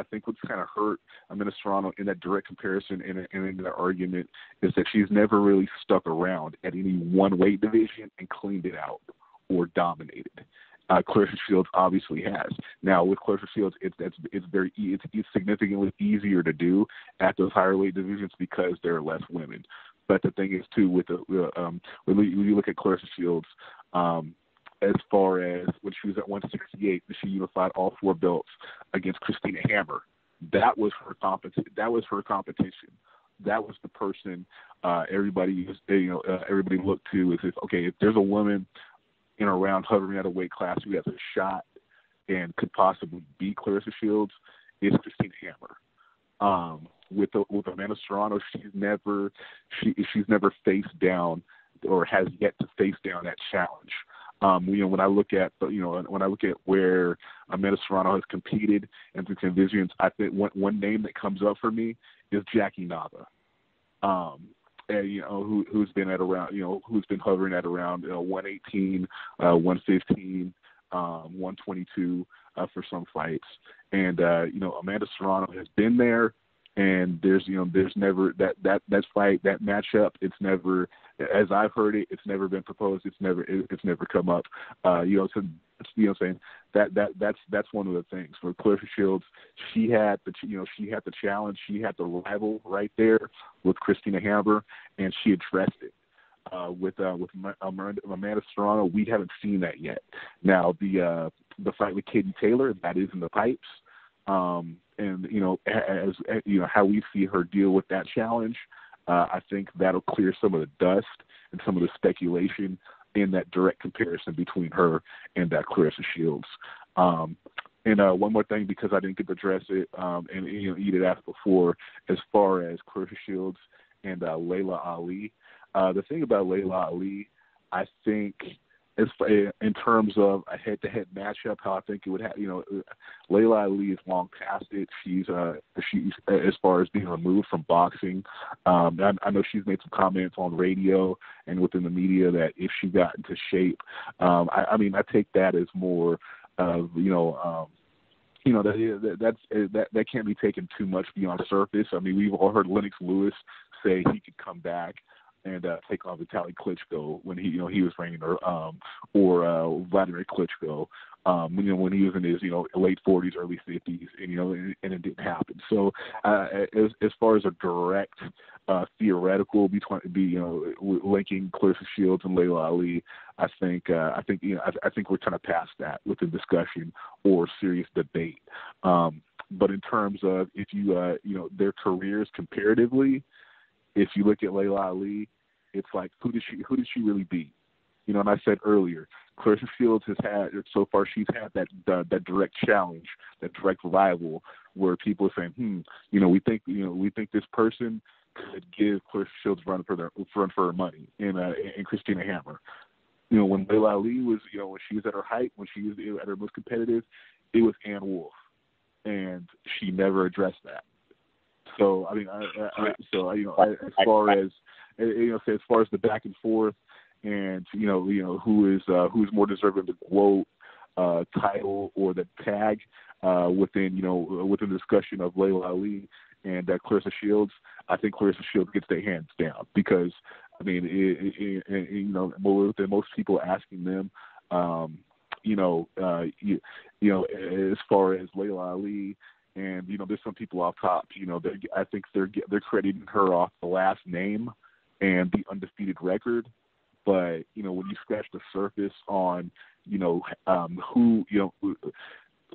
think what's kind of hurt Amanda Serrano in that direct comparison and in that argument is that she's never really stuck around at any one weight division and cleaned it out or dominated. Claressa Shields obviously has. Now with Claressa Shields, it's significantly easier to do at those higher weight divisions because there are less women. But the thing is too, with when you look at Claressa Shields, as far as when she was at 168, she unified all 4 belts against Christina Hammer. That was her competition. That was the person everybody looked to as if there's a woman in a round hovering at a weight class who has a shot and could possibly beat Claressa Shields, is Christina Hammer. With Amanda Serrano, she's never faced down or has yet to face down that challenge. When I look at where Amanda Serrano has competed and through divisions, I think one name that comes up for me is Jackie Nava, and who's been at around who's been hovering at around 118, 115, 122 for some fights, and Amanda Serrano has been there. And there's never that fight, that matchup. It's never, as I've heard it, it's never been proposed. It's never come up. Saying that's one of the things for Claressa Shields. She had the challenge. She had the rival right there with Christina Hammer, and she addressed it. With Amanda Serrano, we haven't seen that yet. Now the fight with Katie Taylor, that is in the pipes. And as how we see her deal with that challenge, I think that'll clear some of the dust and some of the speculation in that direct comparison between her and Claressa Shields. And one more thing, because I didn't get to address it, and you had asked before, as far as Claressa Shields and Layla Ali. The thing about Layla Ali, I think, in terms of a head-to-head matchup, how I think it would have, Layla Ali is long past it. She's as far as being removed from boxing. I know she's made some comments on radio and within the media that if she got into shape, I take that as more of that can't be taken too much beyond surface. I mean, we've all heard Lennox Lewis say he could come back and take on Vitaly Klitschko when he was reigning, or Vladimir Klitschko, when he was in his late 40s, early 50s, and it didn't happen. So as far as a direct theoretical linking Claressa Shields and Layla Ali, I think we're kind of past that with the discussion or serious debate. But in terms of if you their careers comparatively, if you look at Layla Ali, it's like who did she really beat? And I said earlier, Claressa Shields has had so far. She's had that direct challenge, that direct rival, where people are saying, we think this person could give Claressa Shields run for her money, and Christina Hammer. when Layla Ali was, when she was at her height, when she was at her most competitive, it was Ann Wolfe, and she never addressed that. So I mean, as far as as far as the back and forth, and who's more deserving of the quote, title or the tag within the discussion of Layla Ali and Claressa Shields, I think Claressa Shields gets their hands down, because I mean, with most people asking them, as far as Layla Ali, and there's some people off top, I think they're crediting her off the last name and the undefeated record, but when you scratch the surface on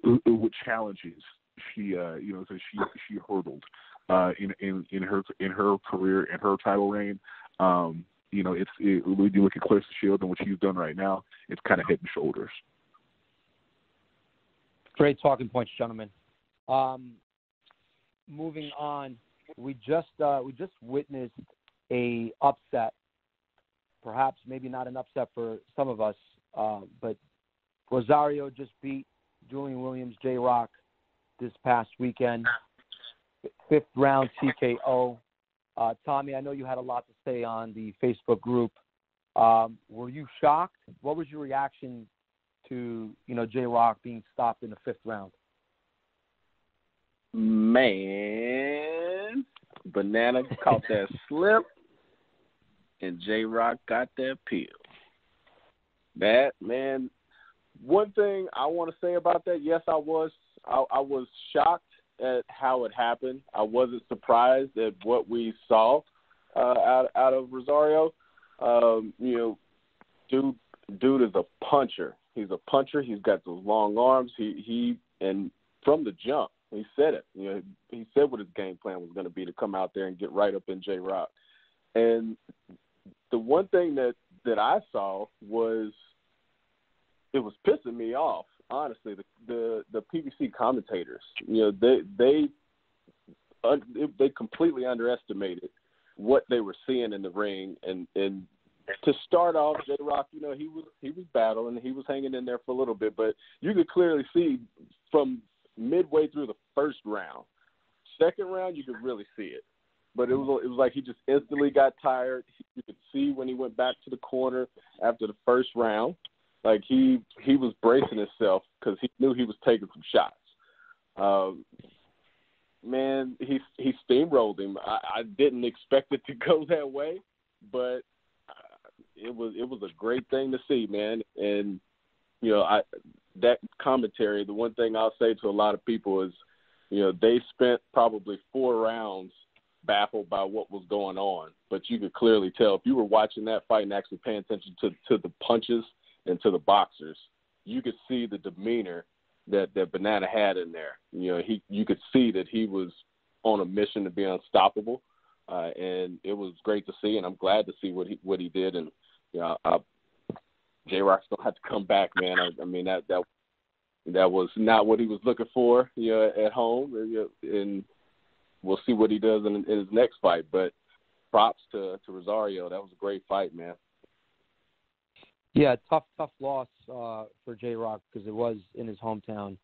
what challenges she hurdled in her career and her title reign, when you look at Claressa Shields and what she's done right now, it's kind of head and shoulders. Great talking points, gentlemen. Moving on, we just witnessed a upset. Perhaps maybe not an upset for some of us, but Rosario just beat Julian Williams, J-Rock, this past weekend. 5th round TKO. Tommy, I know you had a lot to say on the Facebook group. Were you shocked? What was your reaction to J-Rock being stopped in the 5th round? Man, Banana caught that slip, and J-Rock got that pill. That, man, one thing I want to say about that, yes, I was shocked at how it happened. I wasn't surprised at what we saw out of Rosario. Dude is a puncher. He's a puncher. He's got those long arms. He and from the jump, he said it. He said what his game plan was going to be, to come out there and get right up in J-Rock. And the one thing that I saw was, it was pissing me off, honestly. The PBC commentators, they completely underestimated what they were seeing in the ring. And to start off, J-Rock, he was battling, he was hanging in there for a little bit, but you could clearly see from midway through the 1st round. 2nd round, you could really see it. But it was like he just instantly got tired. You could see when he went back to the corner after the 1st round, like he was bracing himself, because he knew he was taking some shots. Man, he steamrolled him. I didn't expect it to go that way, but it was a great thing to see, man. And that commentary, the one thing I'll say to a lot of people is, they spent probably 4 rounds baffled by what was going on, but you could clearly tell, if you were watching that fight and actually paying attention to the punches and to the boxers, you could see the demeanor that Banana had in there. You could see that he was on a mission to be unstoppable, and it was great to see, and I'm glad to see what he did. And J-Rock's gonna have to come back, man. I mean that was not what he was looking for, at home, and we'll see what he does in his next fight. But props to Rosario. That was a great fight, man. Yeah, tough loss for J-Rock, because it was in his hometown.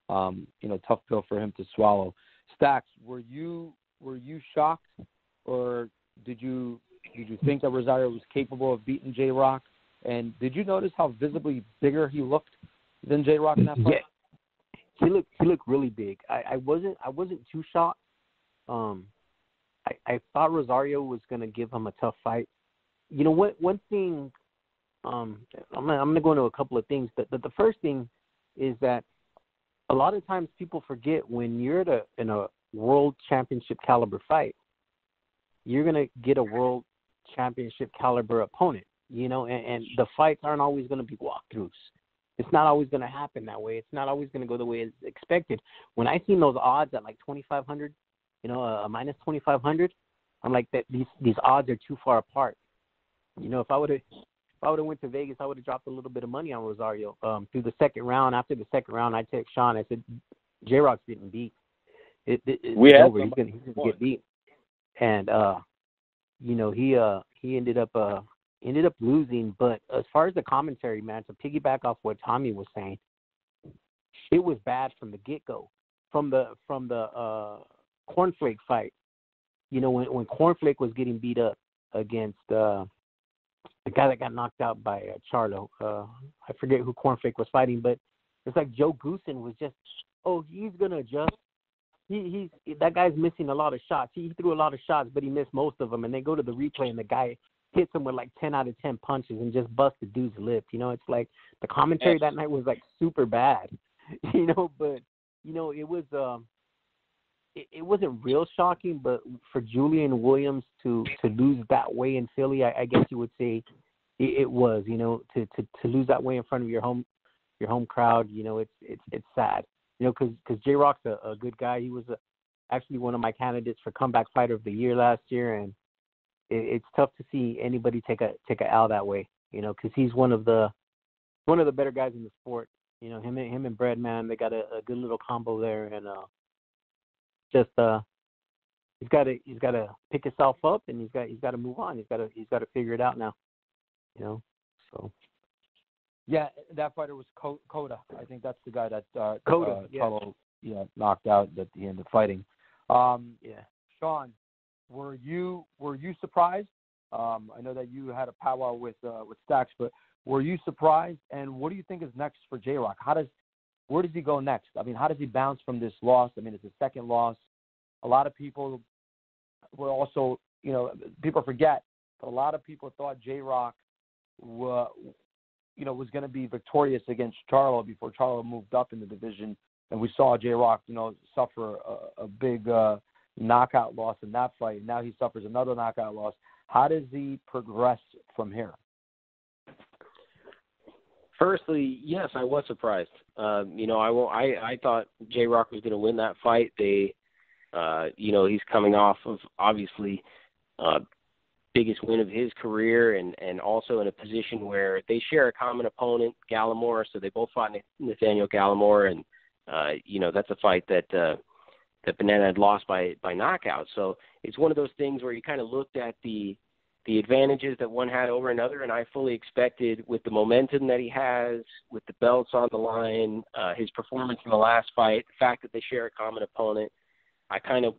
Tough pill for him to swallow. Stacks, were you shocked, or did you think that Rosario was capable of beating J-Rock? And did you notice how visibly bigger he looked than J-Rock in that fight? Yeah, he looked really big. I wasn't too shocked. I thought Rosario was going to give him a tough fight. One thing. I'm gonna go into a couple of things. The first thing is that a lot of times people forget, when you're in a world championship caliber fight, you're gonna get a world championship caliber opponent. And the fights aren't always gonna be walkthroughs. It's not always gonna happen that way. It's not always gonna go the way it's expected. When I seen those odds at like 2,500, a minus 2,500, I'm like, that these odds are too far apart. If I would have went to Vegas, I would have dropped a little bit of money on Rosario. Through the 2nd round, after the 2nd round, I text Sean. I said, J-Rock's getting beat. It's over. He's gonna get beat. And he ended up He ended up losing, but as far as the commentary, man, to piggyback off what Tommy was saying, it was bad from the get-go, from the Cornflake fight. You know, when Cornflake was getting beat up against the guy that got knocked out by Charlo. I forget who Cornflake was fighting, but it's like Joe Goosen was just, he's gonna adjust. He's that guy's missing a lot of shots. He threw a lot of shots, but he missed most of them. And they go to the replay, and the guy hits him with like 10 out of 10 punches and just busts the dude's lip. You know, it's like the commentary that night was like super bad. You know, but you know it was. It wasn't real shocking, but for Julian Williams to lose that way in Philly, I guess you would say it was. You know, to lose that way in front of your home crowd, you know, it's sad. You know, because J-Rock's a good guy. He was actually one of my candidates for comeback fighter of the year last year, and it's tough to see anybody take a L that way. You know, because he's one of the better guys in the sport. You know, him and Brad, man, they got a good little combo there, and just he's got to pick himself up, and he's got to move on. He's got to figure it out now. You know, so. Yeah, that fighter was Coda. I think that's the guy that Coda, Charlo knocked out at the end of fighting. Sean, were you surprised? I know that you had a powwow with Stacks, but were you surprised? And what do you think is next for J-Rock? Where does he go next? I mean, how does he bounce from this loss? I mean, it's his second loss. A lot of people were also, you know, people forget, but a lot of people thought J-Rock was going to be victorious against Charlo before Charlo moved up in the division. And we saw J-Rock, you know, suffer a big knockout loss in that fight. Now he suffers another knockout loss. How does he progress from here? Firstly, yes, I was surprised. You know, I thought J-Rock was going to win that fight. You know, he's coming off of obviously biggest win of his career, and also in a position where they share a common opponent, Gallimore. So they both fought Nathaniel Gallimore, and you know, that's a fight that Banana had lost by knockout. So it's one of those things where you kind of looked at the advantages that one had over another, and I fully expected, with the momentum that he has, with the belts on the line, his performance in the last fight, the fact that they share a common opponent, I kind of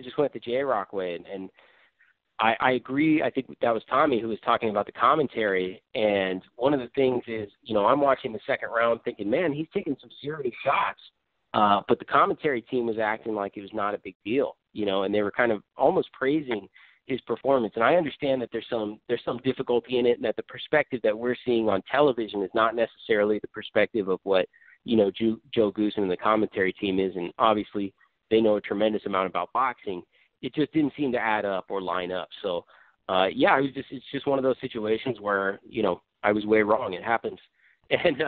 just went the J-Rock way, and I agree. I think that was Tommy who was talking about the commentary, and one of the things is, you know, I'm watching the second round thinking, man, he's taking some serious shots, but the commentary team was acting like it was not a big deal, you know, and they were kind of almost praising his performance. And I understand that there's some difficulty in it, and that the perspective that we're seeing on television is not necessarily the perspective of what, you know, Joe Goosen and the commentary team is, and obviously they know a tremendous amount about boxing. It just didn't seem to add up or line up. So, it's just one of those situations where, you know, I was way wrong. It happens. And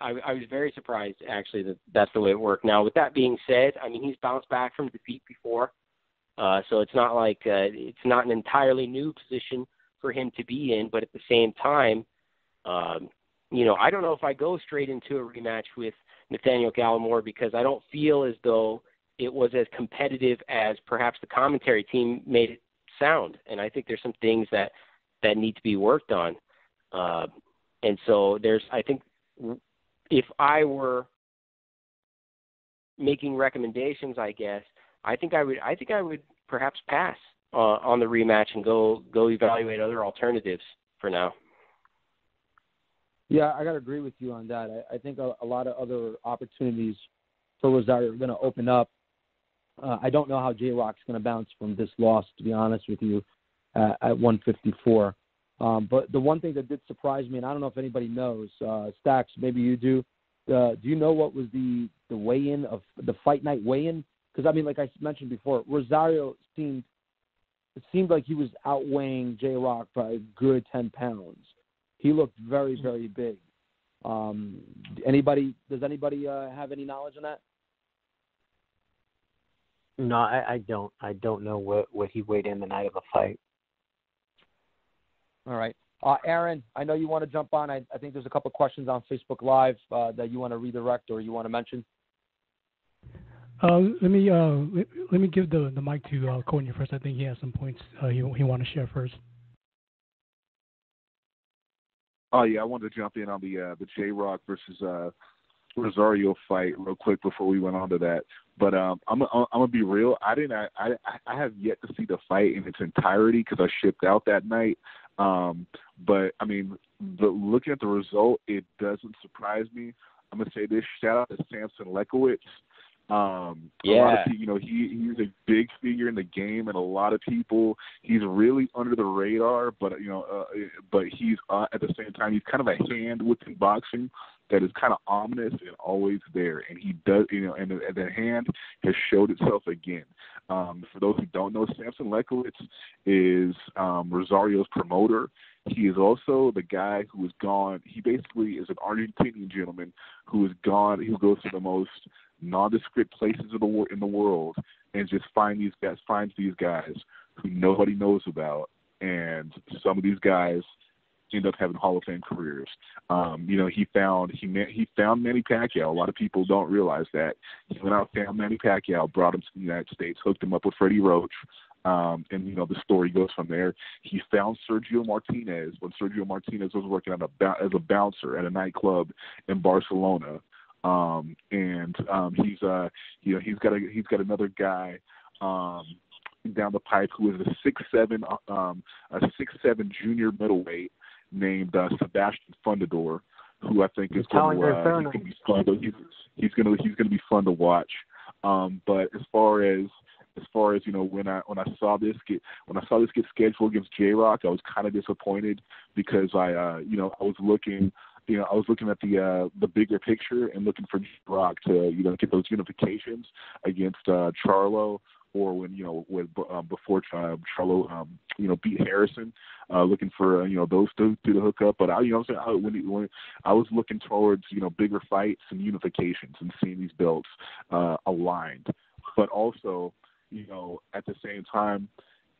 I was very surprised, actually, that that's the way it worked. Now, with that being said, I mean, he's bounced back from defeat before. So it's not like it's not an entirely new position for him to be in. But at the same time, you know, I don't know if I go straight into a rematch with Nathaniel Gallimore, because I don't feel as though it was as competitive as perhaps the commentary team made it sound. And I think there's some things that need to be worked on. And so I think if I were making recommendations, I guess, I think I would perhaps pass on the rematch and go evaluate other alternatives for now. Yeah, I got to agree with you on that. I think a lot of other opportunities for Rosario are going to open up. I don't know how J-Rock's going to bounce from this loss, to be honest with you, at 154. But the one thing that did surprise me, and I don't know if anybody knows, Stacks, maybe you do. Do you know what was the weigh-in of the fight night weigh-in? Because, I mean, like I mentioned before, Rosario seemed like he was outweighing J-Rock by a good 10 pounds. He looked very, very big. Does anybody have any knowledge on that? No, I don't. I don't know what he weighed in the night of the fight. All right. Aaron, I know you want to jump on. I think there's a couple of questions on Facebook Live that you want to redirect or you want to mention. Let me give the mic to Courtney first. I think he has some points he want to share first. Oh yeah, I wanted to jump in on the J-Rock versus Rosario fight real quick before we went on to that. But I'm gonna be real. I have yet to see the fight in its entirety because I shipped out that night. But I mean, looking at the result, it doesn't surprise me. I'm gonna say this: shout out to Samson Lekowicz. A lot of people, he's a big figure in the game, and a lot of people, he's really under the radar. But but he's at the same time, he's kind of a hand within boxing that is kind of ominous and always there. And he does, and the hand has showed itself again. For those who don't know, Samson Lekowicz is Rosario's promoter. He is also the guy who has gone. He basically is an Argentinian gentleman who goes to the most nondescript places in the world and just finds these guys who nobody knows about, and some of these guys end up having Hall of Fame careers. He found Manny Pacquiao. A lot of people don't realize that. He went out and found Manny Pacquiao, brought him to the United States, hooked him up with Freddie Roach, and the story goes from there. He found Sergio Martinez when Sergio Martinez was working as a bouncer at a nightclub in Barcelona. He's got another guy down the pipe who is a 6'7" junior middleweight named Sebastian Fundador, who I think is going to be fun. He's going to be fun to watch. But as far as when I saw this get scheduled against J-Rock, I was kind of disappointed because I was looking at the bigger picture and looking for J-Rock to get those unifications against Charlo, or before Charlo beat Harrison, looking for those two to hook up. But I was looking towards bigger fights and unifications and seeing these belts aligned, but also at the same time,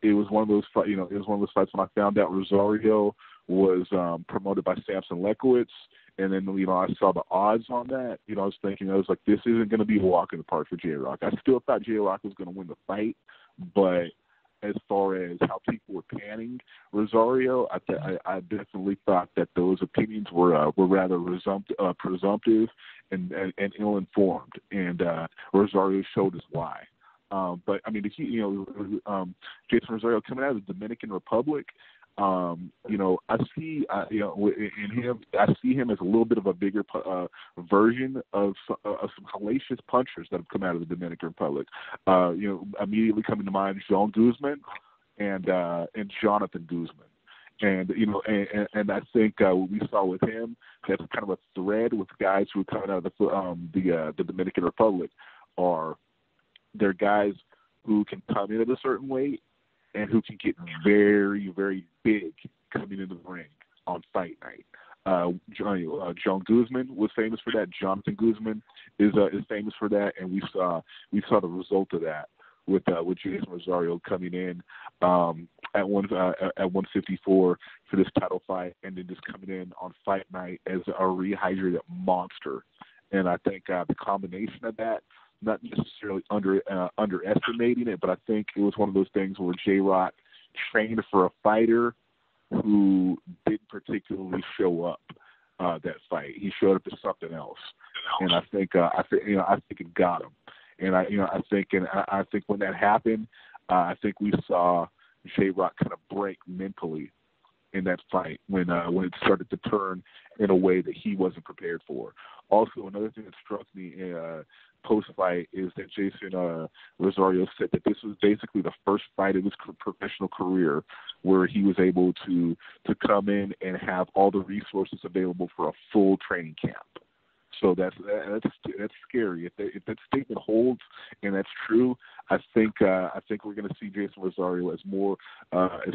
it was one of those fights when I found out Rosario was promoted by Samson Lekowicz, and then I saw the odds on that. I was thinking, this isn't going to be a walk in the park for J-Rock. I still thought J-Rock was going to win the fight, but as far as how people were panning Rosario, I definitely thought that those opinions were rather presumptive and ill-informed, and Rosario showed us why. But I mean, Jeison Rosario coming out of the Dominican Republic, I see him as a little bit of a bigger version of some hellacious punchers that have come out of the Dominican Republic. Immediately coming to mind, Jean Guzman and Jonathan Guzman. And I think what we saw with him, that's kind of a thread with guys who are coming out of the Dominican Republic, they're guys who can come in at a certain weight and who can get very, very big coming into the ring on fight night. John Guzman was famous for that. Jonathan Guzman is famous for that, and we saw the result of that with Jeison Rosario coming in at 154 for this title fight, and then just coming in on fight night as a rehydrated monster. And I think the combination of that, not necessarily underestimating it, but I think it was one of those things where J-Rock trained for a fighter who didn't particularly show up that fight. He showed up as something else, and I think it got him. And I think when that happened, I think we saw J-Rock kind of break mentally in that fight when it started to turn in a way that he wasn't prepared for. Also, another thing that struck me post-fight is that Jeison Rosario said that this was basically the first fight of his professional career where he was able to come in and have all the resources available for a full training camp. So that's scary. If that statement holds and that's true, I think we're going to see Jeison Rosario as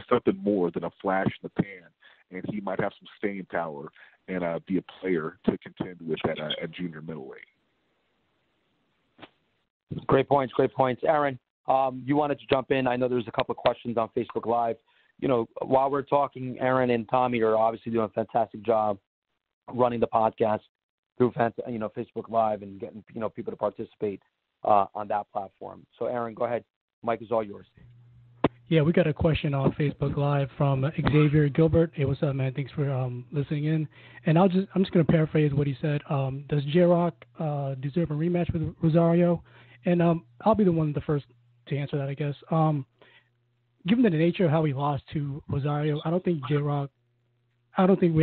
something more than a flash in the pan, and he might have some staying power and be a player to contend with at junior middleweight. Great points. Aaron, you wanted to jump in. I know there's a couple of questions on Facebook Live. While we're talking, Aaron and Tommy are obviously doing a fantastic job running the podcast through Facebook Live and getting people to participate on that platform. So, Aaron, go ahead. Mike is all yours. Yeah, we got a question on Facebook Live from Xavier Gilbert. Hey, what's up, man? Thanks for listening in. And I'm just going to paraphrase what he said. Does J-Rock deserve a rematch with Rosario? And I'll be the first to answer that, I guess. Given the nature of how he lost to Rosario, I don't think we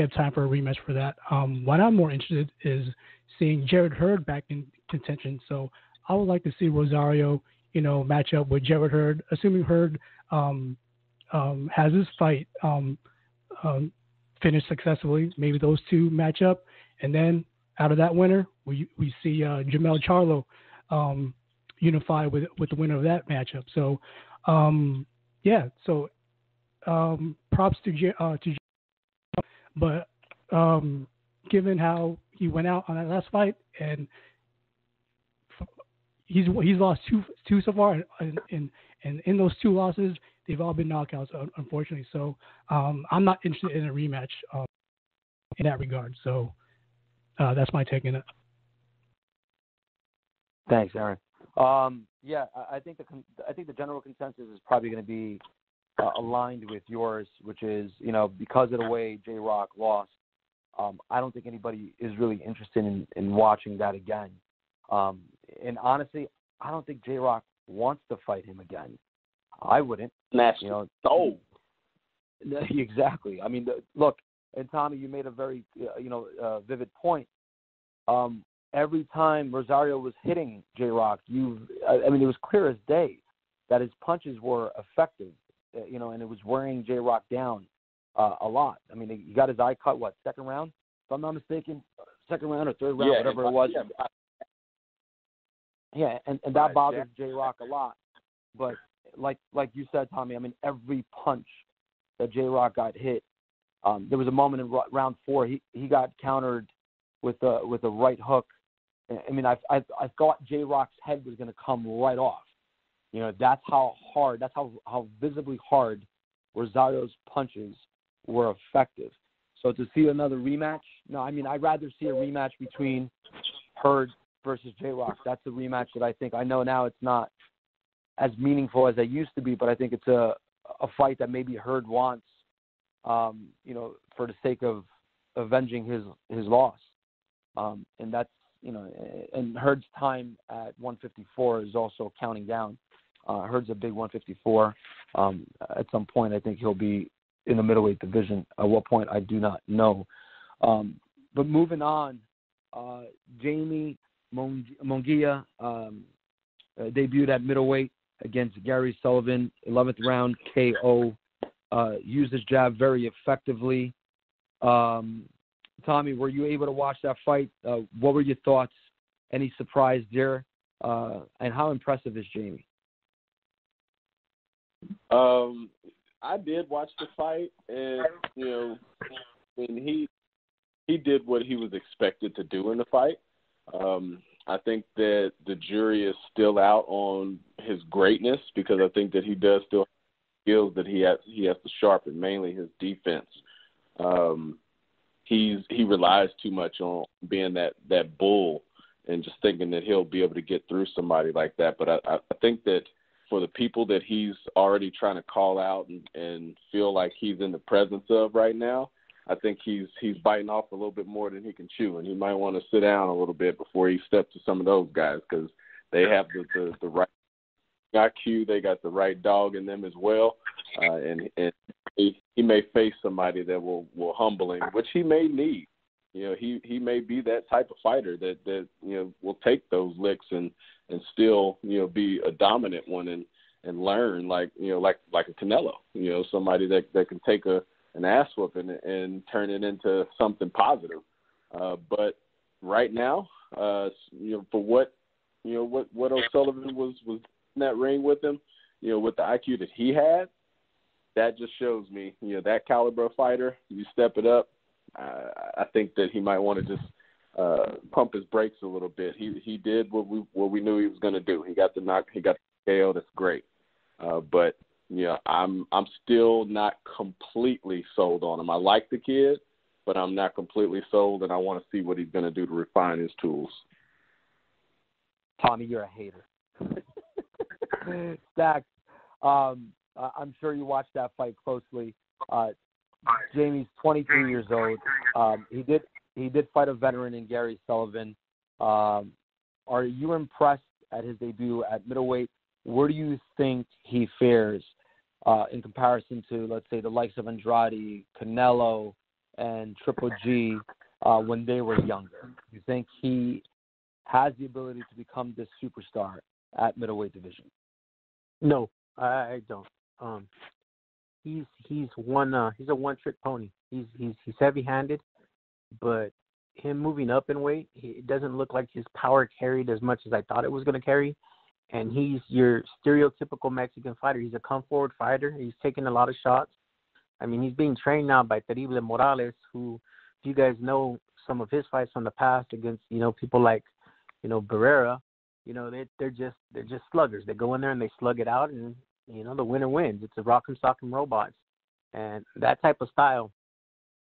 have time for a rematch for that. What I'm more interested is seeing Jarrett Hurd back in contention. So I would like to see Rosario, match up with Jarrett Hurd, assuming Hurd has his fight finished successfully. Maybe those two match up, and then out of that winner, we see Jamel Charlo unify with the winner of that matchup. So, props to but given how he went out on that last fight, and he's lost two so far, and in those two losses, they've all been knockouts, unfortunately. So I'm not interested in a rematch in that regard. So that's my take on it. Thanks, Aaron. I think the general consensus is probably going to be aligned with yours, which is, because of the way J-Rock lost, I don't think anybody is really interested in watching that again. And honestly, I don't think J-Rock wants to fight him again. I wouldn't. Exactly. I mean, look, and Tommy, you made a very, vivid point. Every time Rosario was hitting J-Rock, it was clear as day that his punches were effective, and it was wearing J-Rock down a lot. I mean, he got his eye cut, second round? If I'm not mistaken, second round or third round, whatever it was. Yeah, and that bothers J-Rock a lot. But like you said, Tommy, I mean, every punch that J-Rock got hit, there was a moment in round 4 he got countered with a right hook. I mean, I thought J-Rock's head was going to come right off. That's how hard, that's how visibly hard Rosario's punches were effective. So to see another rematch, no, I mean, I'd rather see a rematch between Hurd versus J-Rock. That's the rematch that I think. I know now it's not as meaningful as it used to be, but I think it's a fight that maybe Hurd wants, for the sake of avenging his loss. And that's, and Hurd's time at 154 is also counting down. Hurd's a big 154. At some point, I think he'll be in the middleweight division. At what point, I do not know. But moving on, Jaime Munguia debuted at middleweight against Gary Sullivan, 11th round KO. Used his jab very effectively. Tommy, were you able to watch that fight? What were your thoughts? Any surprise there? And how impressive is Jaime? I did watch the fight, and he did what he was expected to do in the fight. I think that the jury is still out on his greatness, because I think that he does still have skills that he has to sharpen, mainly his defense. He relies too much on being that bull and just thinking that he'll be able to get through somebody like that. But I think that for the people that he's already trying to call out and feel like he's in the presence of right now, I think he's biting off a little bit more than he can chew, and he might want to sit down a little bit before he steps to some of those guys, because they have the right IQ, they got the right dog in them as well, and he may face somebody that will humble him, which he may need. He may be that type of fighter that will take those licks and still be a dominant one and learn like a Canelo, somebody that can take an ass whooping and turn it into something positive. But right now, for what O'Sullivan was in that ring with him, with the IQ that he had, that just shows me, that caliber of fighter, you step it up. I think that he might want to just pump his brakes a little bit. He did what we knew he was going to do. He got the knock. He got the KO. That's great. But I'm still not completely sold on him. I like the kid, but I'm not completely sold, and I want to see what he's going to do to refine his tools. Tommy, you're a hater. Stacks. I'm sure you watched that fight closely. Jamie's 23 years old. He did fight a veteran in Gary Sullivan. Are you impressed at his debut at middleweight? Where do you think he fares in comparison to, let's say, the likes of Andrade, Canelo, and Triple G when they were younger? Do you think he has the ability to become this superstar at middleweight division? No, I don't. He's a one-trick pony. He's heavy-handed, but him moving up in weight, it doesn't look like his power carried as much as I thought it was going to carry. And he's your stereotypical Mexican fighter. He's a come-forward fighter. He's taking a lot of shots. I mean, he's being trained now by Terrible Morales, who, if you guys know some of his fights from the past against, people like, Barrera, they're just sluggers. They go in there and they slug it out, and, the winner wins. It's a rock and sock and robots. And that type of style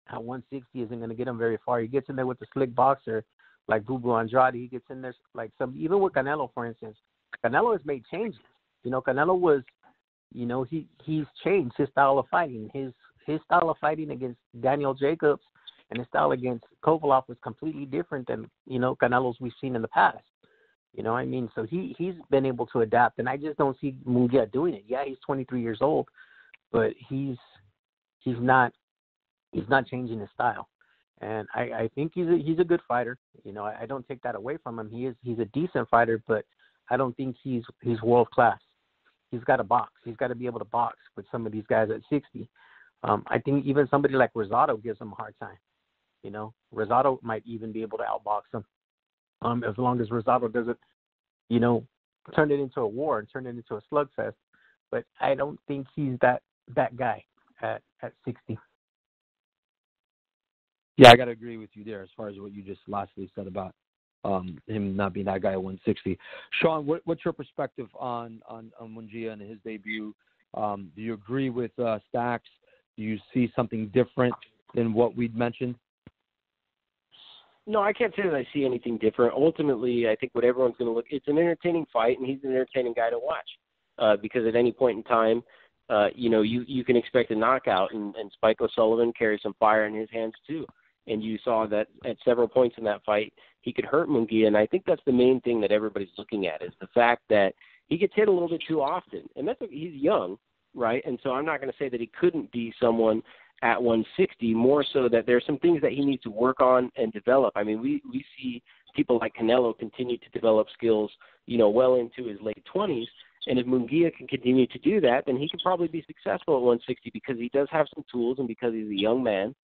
at 160 isn't going to get him very far. He gets in there with a slick boxer like Bubu Andrade. He gets in there like even with Canelo, for instance. Canelo has made changes. Canelo was, he's changed his style of fighting. His style of fighting against Daniel Jacobs and his style against Kovalev was completely different than, Canelo's we've seen in the past. So he's been able to adapt, and I just don't see Munguia doing it. Yeah, he's 23 years old, but he's not changing his style. And I think he's a good fighter. I don't take that away from him. He's a decent fighter, but I don't think he's world class. He's got to box. He's got to be able to box with some of these guys at 60. I think even somebody like Rosario gives him a hard time. Rosario might even be able to outbox him, as long as Rosario doesn't, turn it into a war and turn it into a slugfest. But I don't think he's that guy at 60. Yeah, I got to agree with you there as far as what you just lastly said about him not being that guy at 160. Sean, what's your perspective on Munguia and his debut? Do you agree with Stacks? Do you see something different than what we'd mentioned? No, I can't say that I see anything different. Ultimately, I think what everyone's going to look, it's an entertaining fight, and he's an entertaining guy to watch because at any point in time, you can expect a knockout, and Spike O'Sullivan carries some fire in his hands too. And you saw that at several points in that fight, he could hurt Munguia, and I think that's the main thing that everybody's looking at is the fact that he gets hit a little bit too often. And he's young, right? And so I'm not going to say that he couldn't be someone at 160, more so that there's some things that he needs to work on and develop. I mean, we see people like Canelo continue to develop skills, well into his late 20s. And if Munguia can continue to do that, then he can probably be successful at 160 because he does have some tools and because he's a young man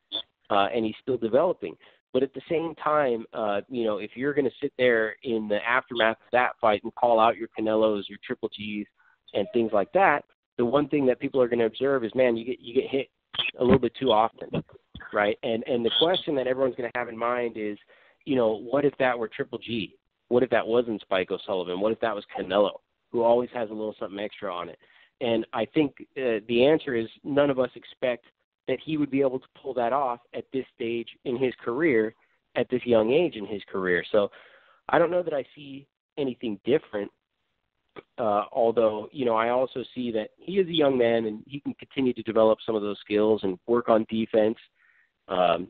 and he's still developing. But at the same time, if you're going to sit there in the aftermath of that fight and call out your Canelos, your Triple Gs, and things like that, the one thing that people are going to observe is, man, you get hit a little bit too often, right? And the question that everyone's going to have in mind is, what if that were Triple G? What if that wasn't Spike O'Sullivan? What if that was Canelo, who always has a little something extra on it? And I think the answer is none of us expect that he would be able to pull that off at this stage in his career, at this young age in his career. So I don't know that I see anything different, although, I also see that he is a young man and he can continue to develop some of those skills and work on defense. And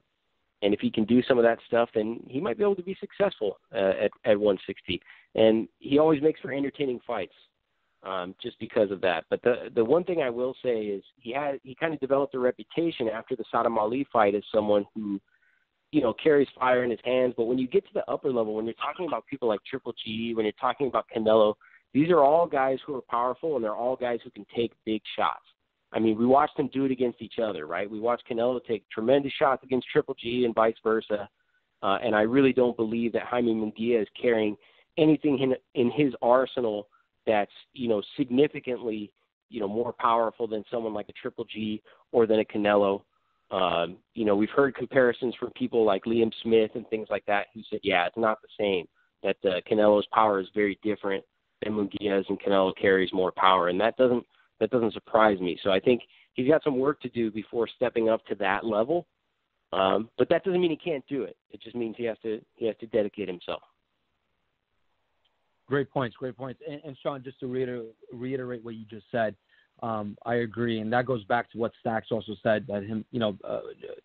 if he can do some of that stuff, then he might be able to be successful at 160. And he always makes for entertaining fights. Just because of that. But the one thing I will say is he kind of developed a reputation after the Saddam Ali fight as someone who, carries fire in his hands. But when you get to the upper level, when you're talking about people like Triple G, when you're talking about Canelo, these are all guys who are powerful, and they're all guys who can take big shots. I mean, we watched them do it against each other, right? We watched Canelo take tremendous shots against Triple G and vice versa. And I really don't believe that Jaime Munguia is carrying anything in his arsenal that's, significantly, more powerful than someone like a Triple G or than a Canelo. We've heard comparisons from people like Liam Smith and things like that who said, yeah, it's not the same, that Canelo's power is very different than Munguia's, and Canelo carries more power. And that doesn't surprise me. So I think he's got some work to do before stepping up to that level. But that doesn't mean he can't do it. It just means he has to dedicate himself. Great points. And Sean, just to reiterate what you just said, I agree, and that goes back to what Stacks also said, that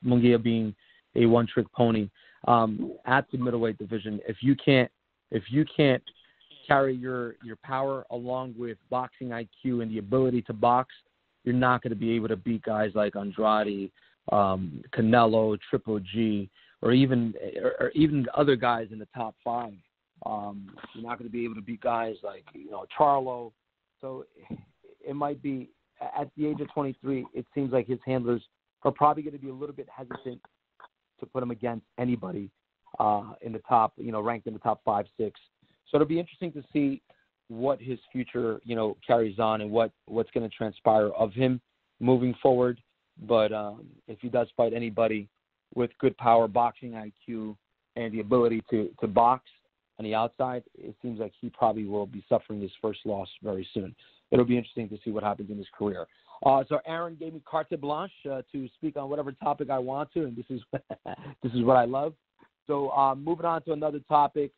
Munguia being a one-trick pony at the middleweight division. If you can't carry your power along with boxing IQ and the ability to box, you're not going to be able to beat guys like Andrade, Canelo, Triple G, or even other guys in the top 5. You're not going to be able to beat guys like Charlo. So it might be, at the age of 23, it seems like his handlers are probably going to be a little bit hesitant to put him against anybody in the top, ranked in the top 5, 6. So it'll be interesting to see what his future, carries on and what's going to transpire of him moving forward. But if he does fight anybody with good power, boxing IQ, and the ability to box on the outside, it seems like he probably will be suffering his first loss very soon. It'll be interesting to see what happens in his career. So Aaron gave me carte blanche to speak on whatever topic I want to, and this is what I love. So moving on to another topic,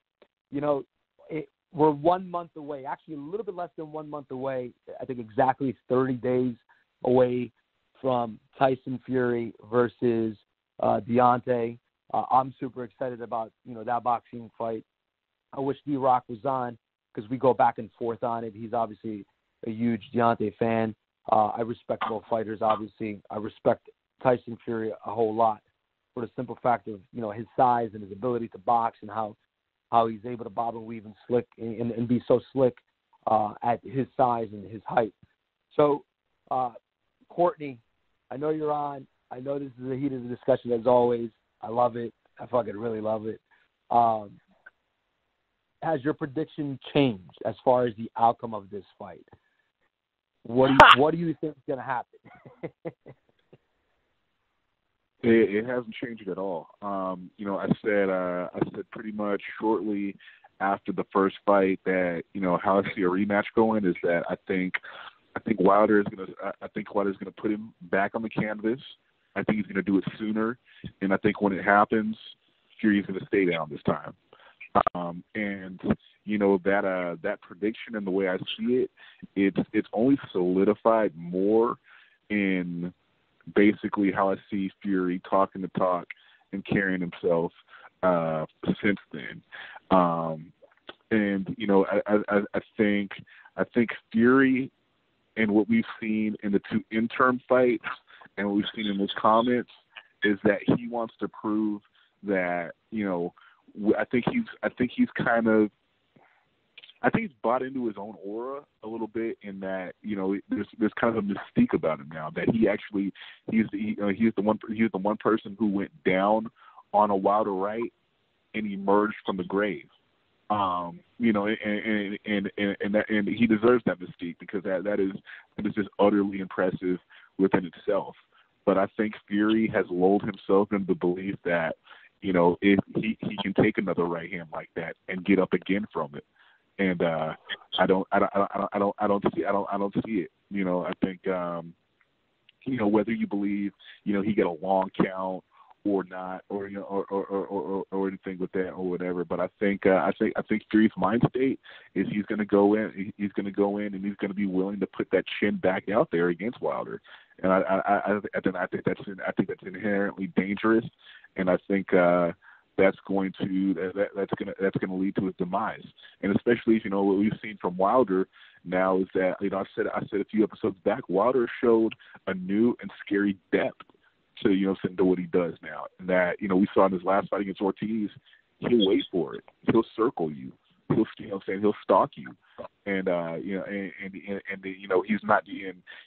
we're 1 month away, actually a little bit less than 1 month away, I think exactly 30 days away from Tyson Fury versus Deontay. I'm super excited about, that boxing fight. I wish D-Rock was on because we go back and forth on it. He's obviously a huge Deontay fan. I respect both fighters, obviously. I respect Tyson Fury a whole lot for the simple fact of, his size and his ability to box and how he's able to bob and weave and slick and be so slick at his size and his height. So, Courtney, I know you're on. I know this is a heated discussion as always. I love it. I fucking really love it. Has your prediction changed as far as the outcome of this fight? What do you think is going to happen? It hasn't changed at all. I said pretty much shortly after the first fight that how I see a rematch going is that I think Wilder is gonna put him back on the canvas. I think he's gonna do it sooner, and I think when it happens, Fury's gonna stay down this time. That prediction and the way I see it, it's only solidified more in basically how I see Fury talking the talk and carrying himself since then. I think Fury and what we've seen in the 2 interim fights and what we've seen in his comments is that he wants to prove that I think he's bought into his own aura a little bit in that there's kind of a mystique about him now that he's the one person who went down on a Wilder right and emerged from the grave. And he deserves that mystique because that is just utterly impressive within itself. But I think Fury has lulled himself into the belief that if he can take another right hand like that and get up again from it. And I don't see it. I think whether you believe he got a long count or not, or anything with that or whatever. But I think Fury's mind state is he's going to go in. He's going to go in and he's going to be willing to put that chin back out there against Wilder. And I think that's inherently dangerous. And I think that's going to lead to his demise. And especially what we've seen from Wilder now is that I said a few episodes back, Wilder showed a new and scary depth to what he does now. And that we saw in his last fight against Ortiz, he'll wait for it. He'll circle you. He'll stalk you. And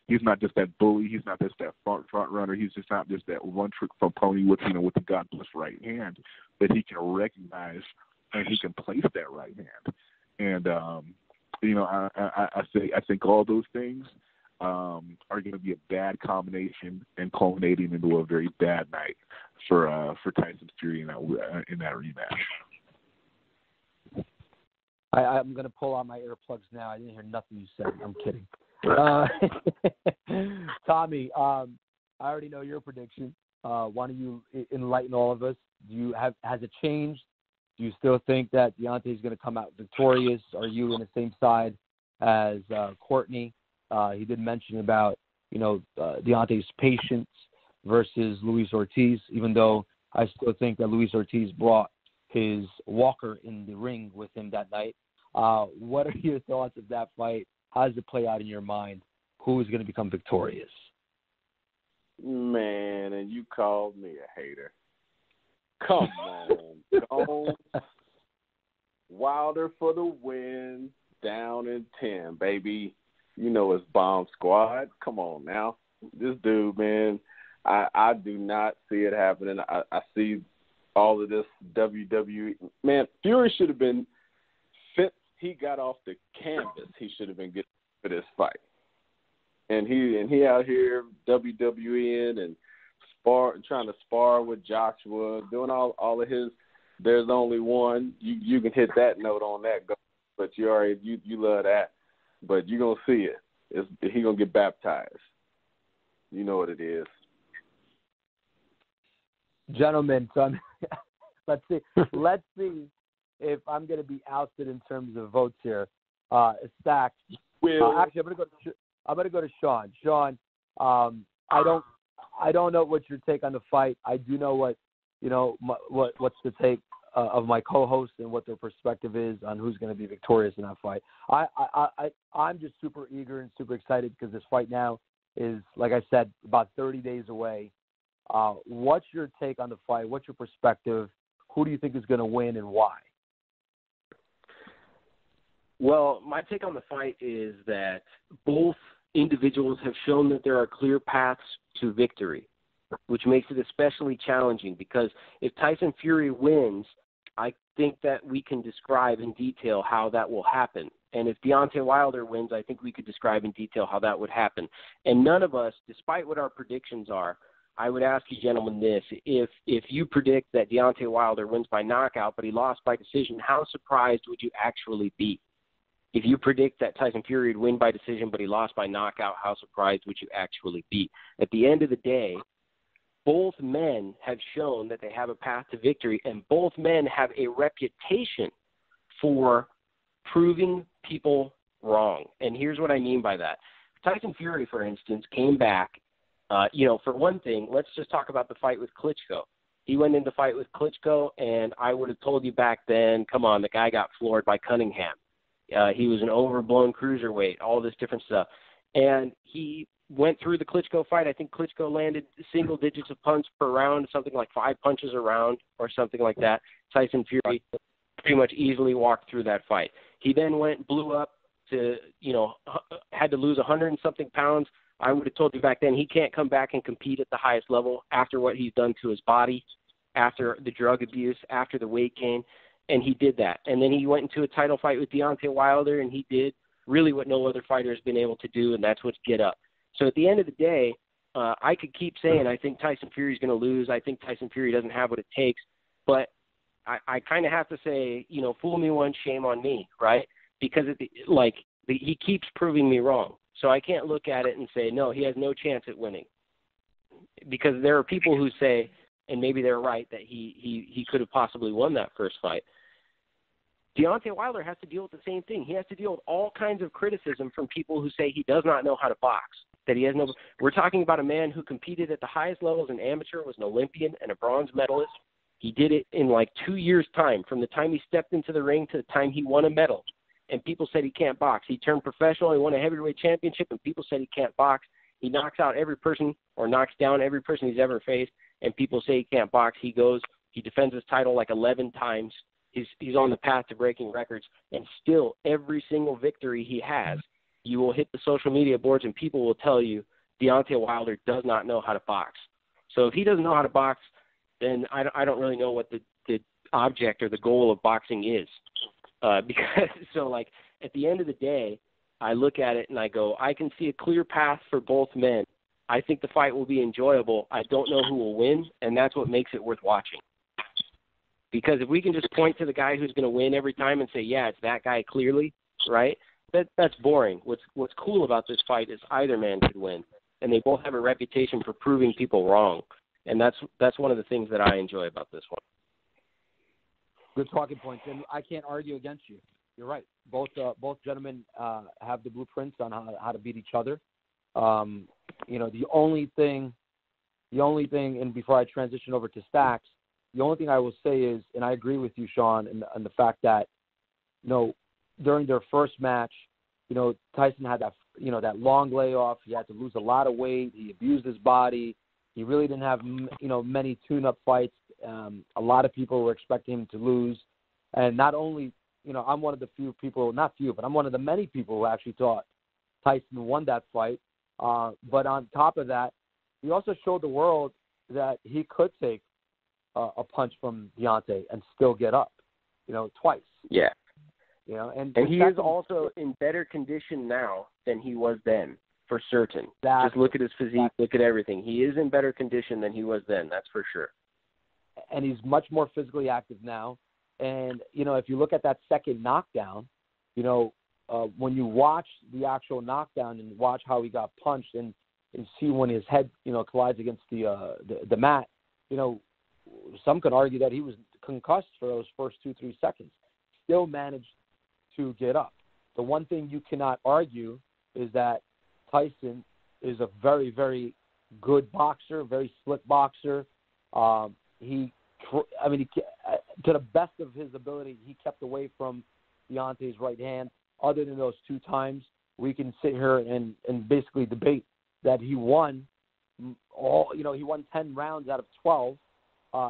he's not just that bully. He's not just that front runner. He's just not just that one trick from pony with the God bless right hand, but he can recognize and he can place that right hand. And I think all those things are going to be a bad combination and culminating into a very bad night for Tyson Fury in that rematch. I'm going to pull out my earplugs now. I didn't hear nothing you said. I'm kidding. Tommy, I already know your prediction. Why don't you enlighten all of us? Has it changed? Do you still think that Deontay is going to come out victorious? Are you on the same side as Courtney? he did mention about, Deontay's patience versus Luis Ortiz, even though I still think that Luis Ortiz brought his walker in the ring with him that night. What are your thoughts of that fight? How does it play out in your mind? Who is going to become victorious? Man, and you called me a hater. Come on. Wilder for the win, down in 10, baby. It's Bomb Squad. Come on now. This dude, man, I do not see it happening. I see all of this WWE. Man, Fury should have been fit. He got off the canvas. He should have been getting for this fight. And he out here WWEing and trying to spar with Joshua, doing all of his. There's only one. You can hit that note on that, but you love that. But you're gonna see it. He gonna get baptized. You know what it is. Gentlemen, let's see if I'm going to be ousted in terms of votes here. Stacked. Actually, I'm going to go to Sean. Sean, I don't know what your take on the fight. I do know what's the take of my co-host and what their perspective is on who's going to be victorious in that fight. I'm just super eager and super excited because this fight now is, like I said, about 30 days away. What's your take on the fight? What's your perspective? Who do you think is going to win and why? Well, my take on the fight is that both individuals have shown that there are clear paths to victory, which makes it especially challenging because if Tyson Fury wins, I think that we can describe in detail how that will happen. And if Deontay Wilder wins, I think we could describe in detail how that would happen. And none of us, despite what our predictions are, I would ask you gentlemen this. If you predict that Deontay Wilder wins by knockout, but he lost by decision, how surprised would you actually be? If you predict that Tyson Fury would win by decision, but he lost by knockout, how surprised would you actually be? At the end of the day, both men have shown that they have a path to victory, and both men have a reputation for proving people wrong. And here's what I mean by that. Tyson Fury, for instance, came back. For one thing, let's just talk about the fight with Klitschko. He went in the fight with Klitschko, and I would have told you back then, come on, the guy got floored by Cunningham. He was an overblown cruiserweight, all this different stuff. And he went through the Klitschko fight. I think Klitschko landed single digits of punch per round, something like 5 punches a round or something like that. Tyson Fury pretty much easily walked through that fight. He then blew up to, had to lose 100 and something pounds. I would have told you back then he can't come back and compete at the highest level after what he's done to his body, after the drug abuse, after the weight gain, and he did that. And then he went into a title fight with Deontay Wilder, and he did really what no other fighter has been able to do, and that's what's get up. So at the end of the day, I could keep saying I think Tyson Fury is going to lose. I think Tyson Fury doesn't have what it takes, but I kind of have to say, fool me once, shame on me, right? Because he keeps proving me wrong. So I can't look at it and say, no, he has no chance at winning. Because there are people who say, and maybe they're right, that he could have possibly won that first fight. Deontay Wilder has to deal with the same thing. He has to deal with all kinds of criticism from people who say he does not know how to box, that he has no – we're talking about a man who competed at the highest level as an amateur, was an Olympian and a bronze medalist. He did it in 2 years' time, from the time he stepped into the ring to the time he won a medal. And people said he can't box. He turned professional. He won a heavyweight championship, and people said he can't box. He knocks out every person or knocks down every person he's ever faced, and people say he can't box. He goes, he defends his title 11 times. He's on the path to breaking records, and still every single victory he has, you will hit the social media boards and people will tell you Deontay Wilder does not know how to box. So if he doesn't know how to box, then I don't really know what the object or the goal of boxing is. Because at the end of the day, I look at it and I go, I can see a clear path for both men. I think the fight will be enjoyable. I don't know who will win, and that's what makes it worth watching. Because if we can just point to the guy who's going to win every time and say, yeah, it's that guy clearly, right? That's boring. What's cool about this fight is either man could win, and they both have a reputation for proving people wrong, and that's one of the things that I enjoy about this one. Good talking points, and I can't argue against you. You're right. Both gentlemen have the blueprints on how to beat each other. The only thing, and before I transition over to Stacks, the only thing I will say is, and I agree with you, Sean, and the fact that, during their first match, Tyson had that long layoff. He had to lose a lot of weight. He abused his body. He really didn't have, many tune-up fights. A lot of people were expecting him to lose. And not only, I'm one of the few people, not few, but I'm one of the many people who actually thought Tyson won that fight. But on top of that, he also showed the world that he could take a punch from Deontay and still get up, twice. Yeah. And he is also in better condition now than he was then, for certain. Just look at his physique, look at everything. He is in better condition than he was then, that's for sure. And he's much more physically active now. And, if you look at that second knockdown, when you watch the actual knockdown and watch how he got punched and see when his head, collides against the mat, some could argue that he was concussed for those first 2-3 seconds. Still managed to get up. The one thing you cannot argue is that Tyson is a very, very good boxer, very slick boxer. To the best of his ability, he kept away from Deontay's right hand. Other than those 2 times, we can sit here and basically debate that he won he won 10 rounds out of 12.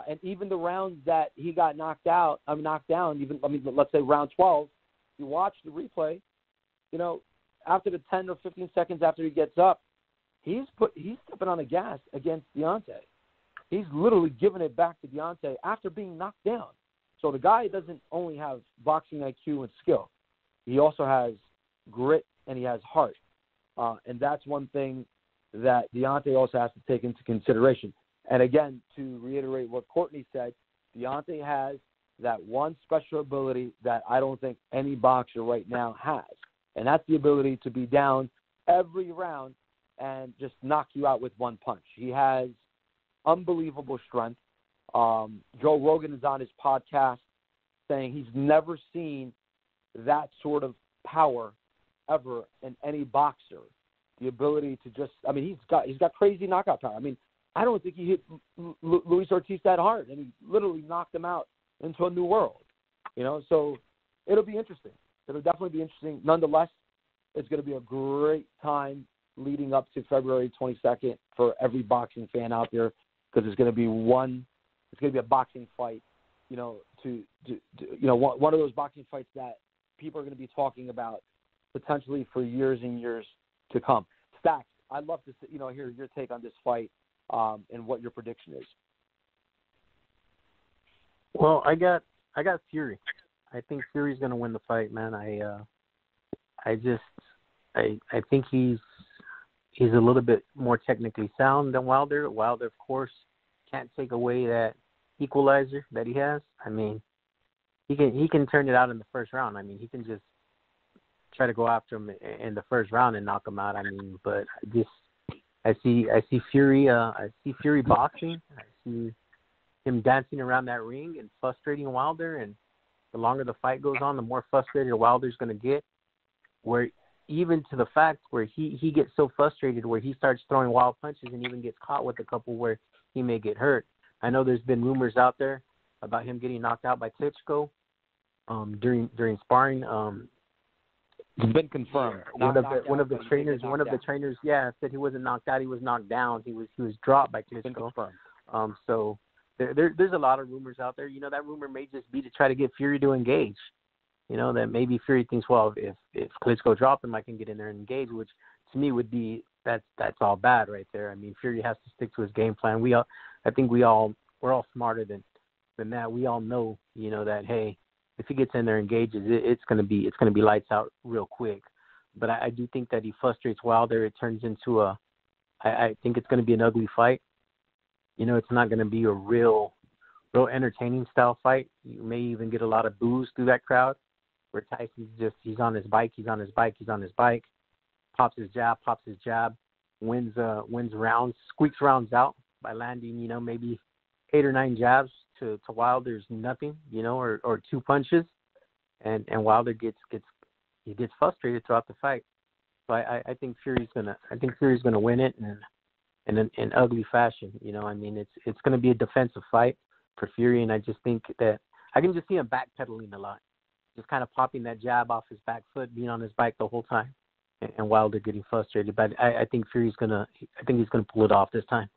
And even the rounds that he got knocked down, let's say round 12, you watch the replay, after the 10 or 15 seconds after he gets up, he's stepping on the gas against Deontay. He's literally giving it back to Deontay after being knocked down. So the guy doesn't only have boxing IQ and skill. He also has grit and he has heart. And that's one thing that Deontay also has to take into consideration. And again, to reiterate what Courtney said, Deontay has that one special ability that I don't think any boxer right now has. And that's the ability to be down every round and just knock you out with one punch. He has unbelievable strength. Joe Rogan is on his podcast saying he's never seen that sort of power ever in any boxer. The ability to just, he's got crazy knockout power. I don't think he hit Luis Ortiz that hard, and he literally knocked him out into a new world. So it'll be interesting. It'll definitely be interesting. Nonetheless, it's going to be a great time leading up to February 22nd for every boxing fan out there, because it's going to be a boxing fight, one of those boxing fights that people are going to be talking about potentially for years and years to come. Stacks, I'd love to hear your take on this fight and what your prediction is. Well, I got Fury. I think Fury's going to win the fight, man. I think he's a little bit more technically sound than Wilder. Wilder, of course, can't take away that equalizer that he has. He can turn it out in the first round. He can just try to go after him in the first round and knock him out. But I see Fury. I see Fury boxing. I see him dancing around that ring and frustrating Wilder. And the longer the fight goes on, the more frustrated Wilder's going to get. Where even to the fact where he gets so frustrated where he starts throwing wild punches and even gets caught with a couple where he may get hurt. I know there's been rumors out there about him getting knocked out by Klitschko during sparring. It's been confirmed. One of the trainers, said he wasn't knocked out. He was knocked down. He was dropped by Klitschko. So there's a lot of rumors out there. That rumor may just be to try to get Fury to engage. That maybe Fury thinks, well, if Klitschko dropped him, I can get in there and engage, which to me would be that's all bad right there. Fury has to stick to his game plan. We're all smarter than that. We all know, that hey, if he gets in there and engages, it's gonna be lights out real quick. But I do think that he frustrates Wilder. It turns into I think it's gonna be an ugly fight. It's not gonna be a real entertaining style fight. You may even get a lot of boos through that crowd, where Tyson's he's on his bike, pops his jab, wins rounds, squeaks rounds out by landing, maybe 8 or 9 jabs to Wilder's nothing, or 2 punches. and Wilder gets frustrated throughout the fight. So I think Fury's gonna win it in an ugly fashion. I mean, it's gonna be a defensive fight for Fury, and I just think that I can just see him backpedaling a lot, just kind of popping that jab off his back foot, being on his bike the whole time, and Wilder getting frustrated. But I think he's gonna pull it off this time.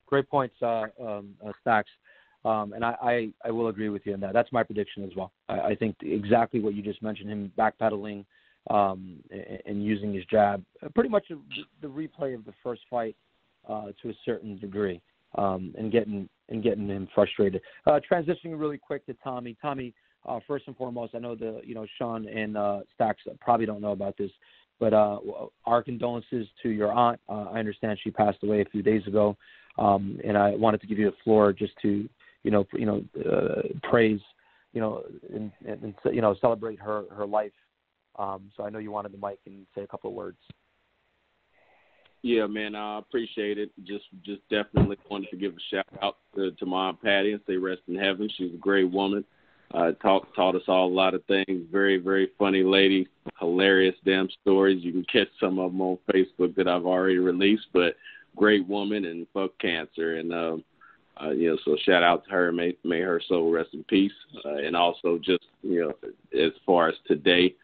Great points, Stacks. And I will agree with you on that. That's my prediction as well. I think exactly what you just mentioned, him backpedaling and using his jab, pretty much the replay of the first fight to a certain degree, and getting him frustrated. Transitioning really quick to Tommy. Tommy, first and foremost, I know Sean and Stacks probably don't know about this, but our condolences to your aunt. I understand she passed away a few days ago, and I wanted to give you the floor just to praise, and celebrate her life. So I know you wanted the mic and say a couple of words. Yeah, man, I appreciate it. Just definitely wanted to give a shout out to my Aunt Patty and say rest in heaven. She's a great woman. Taught us all a lot of things. Very, very funny lady. Hilarious damn stories. You can catch some of them on Facebook that I've already released. But great woman, and fuck cancer. And so shout out to her. May her soul rest in peace. And also just as far as today,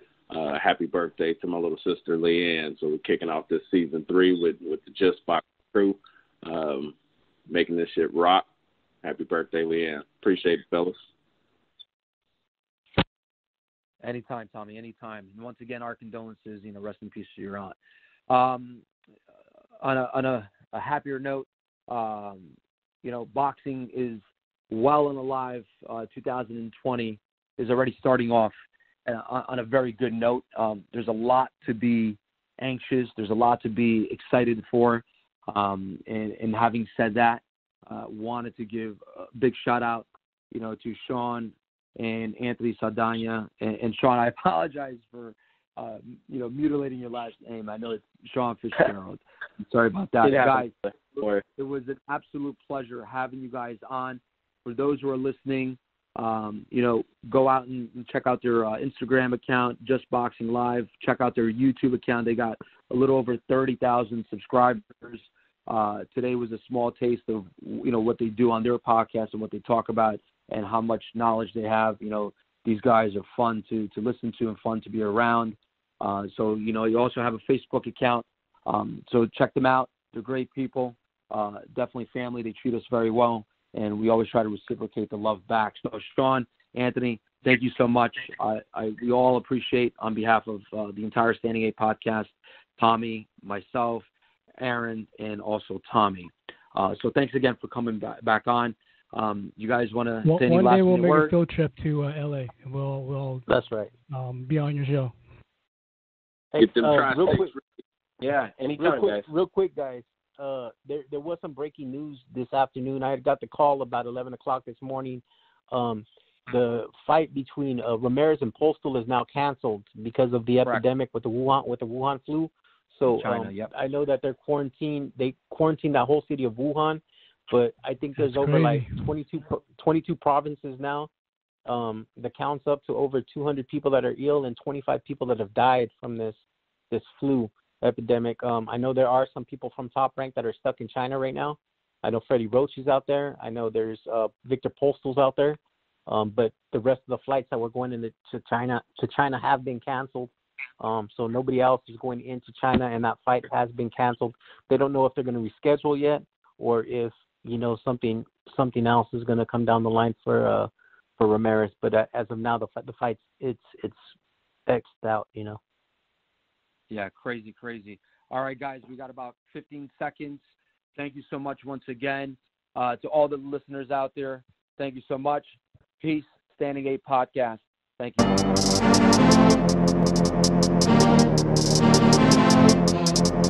happy birthday to my little sister Leanne. So we're kicking off this season 3 with the Just Box crew, making this shit rock. Happy birthday, Leanne. Appreciate it, fellas. Anytime, Tommy, anytime. And once again, our condolences, rest in peace to your aunt. On a happier note, boxing is well and alive. 2020 is already starting off on a very good note. There's a lot to be anxious. There's a lot to be excited for. And having said that, wanted to give a big shout out, to Sean and Anthony Saldana. And Sean, I apologize for, mutilating your last name. I know it's Sean Fitzgerald. I'm sorry about that. Guys, it was an absolute pleasure having you guys on. For those who are listening, go out and check out their Instagram account, Just Boxing Live. Check out their YouTube account. They got a little over 30,000 subscribers. Today was a small taste of, what they do on their podcast and what they talk about and how much knowledge they have. These guys are fun to listen to and fun to be around. So, you also have a Facebook account. So check them out. They're great people. Definitely family. They treat us very well. And we always try to reciprocate the love back. So, Sean, Anthony, thank you so much. We all appreciate, on behalf of the entire Standing 8 podcast, Tommy, myself, Aaron, and also Tommy. So thanks again for coming back on. You guys want to say any last one day we'll make word? a field trip to LA, and we'll That's right. Be on your show. Hey, Get them real quick. Yeah, anytime, guys. Real quick, guys. There was some breaking news this afternoon. I got the call about 11 o'clock this morning. The fight between Ramirez and Postal is now canceled because of the epidemic with the Wuhan flu. So China, yep. I know that they quarantined that whole city of Wuhan, but I think there's over crazy. like 22 provinces now. The count's up to over 200 people that are ill and 25 people that have died from this flu epidemic. I know there are some people from Top Rank that are stuck in China right now. I know Freddie Roach is out there. I know there's Victor Postal's out there. But the rest of the flights that were going into China have been canceled. So nobody else is going into China, and that fight has been canceled. They don't know if they're going to reschedule yet, or if something else is going to come down the line for Ramirez. But as of now, the fight's it's X'd out. Yeah, crazy. All right, guys, we got about 15 seconds. Thank you so much once again to all the listeners out there. Thank you so much. Peace. Standing 8 Podcast. Thank you.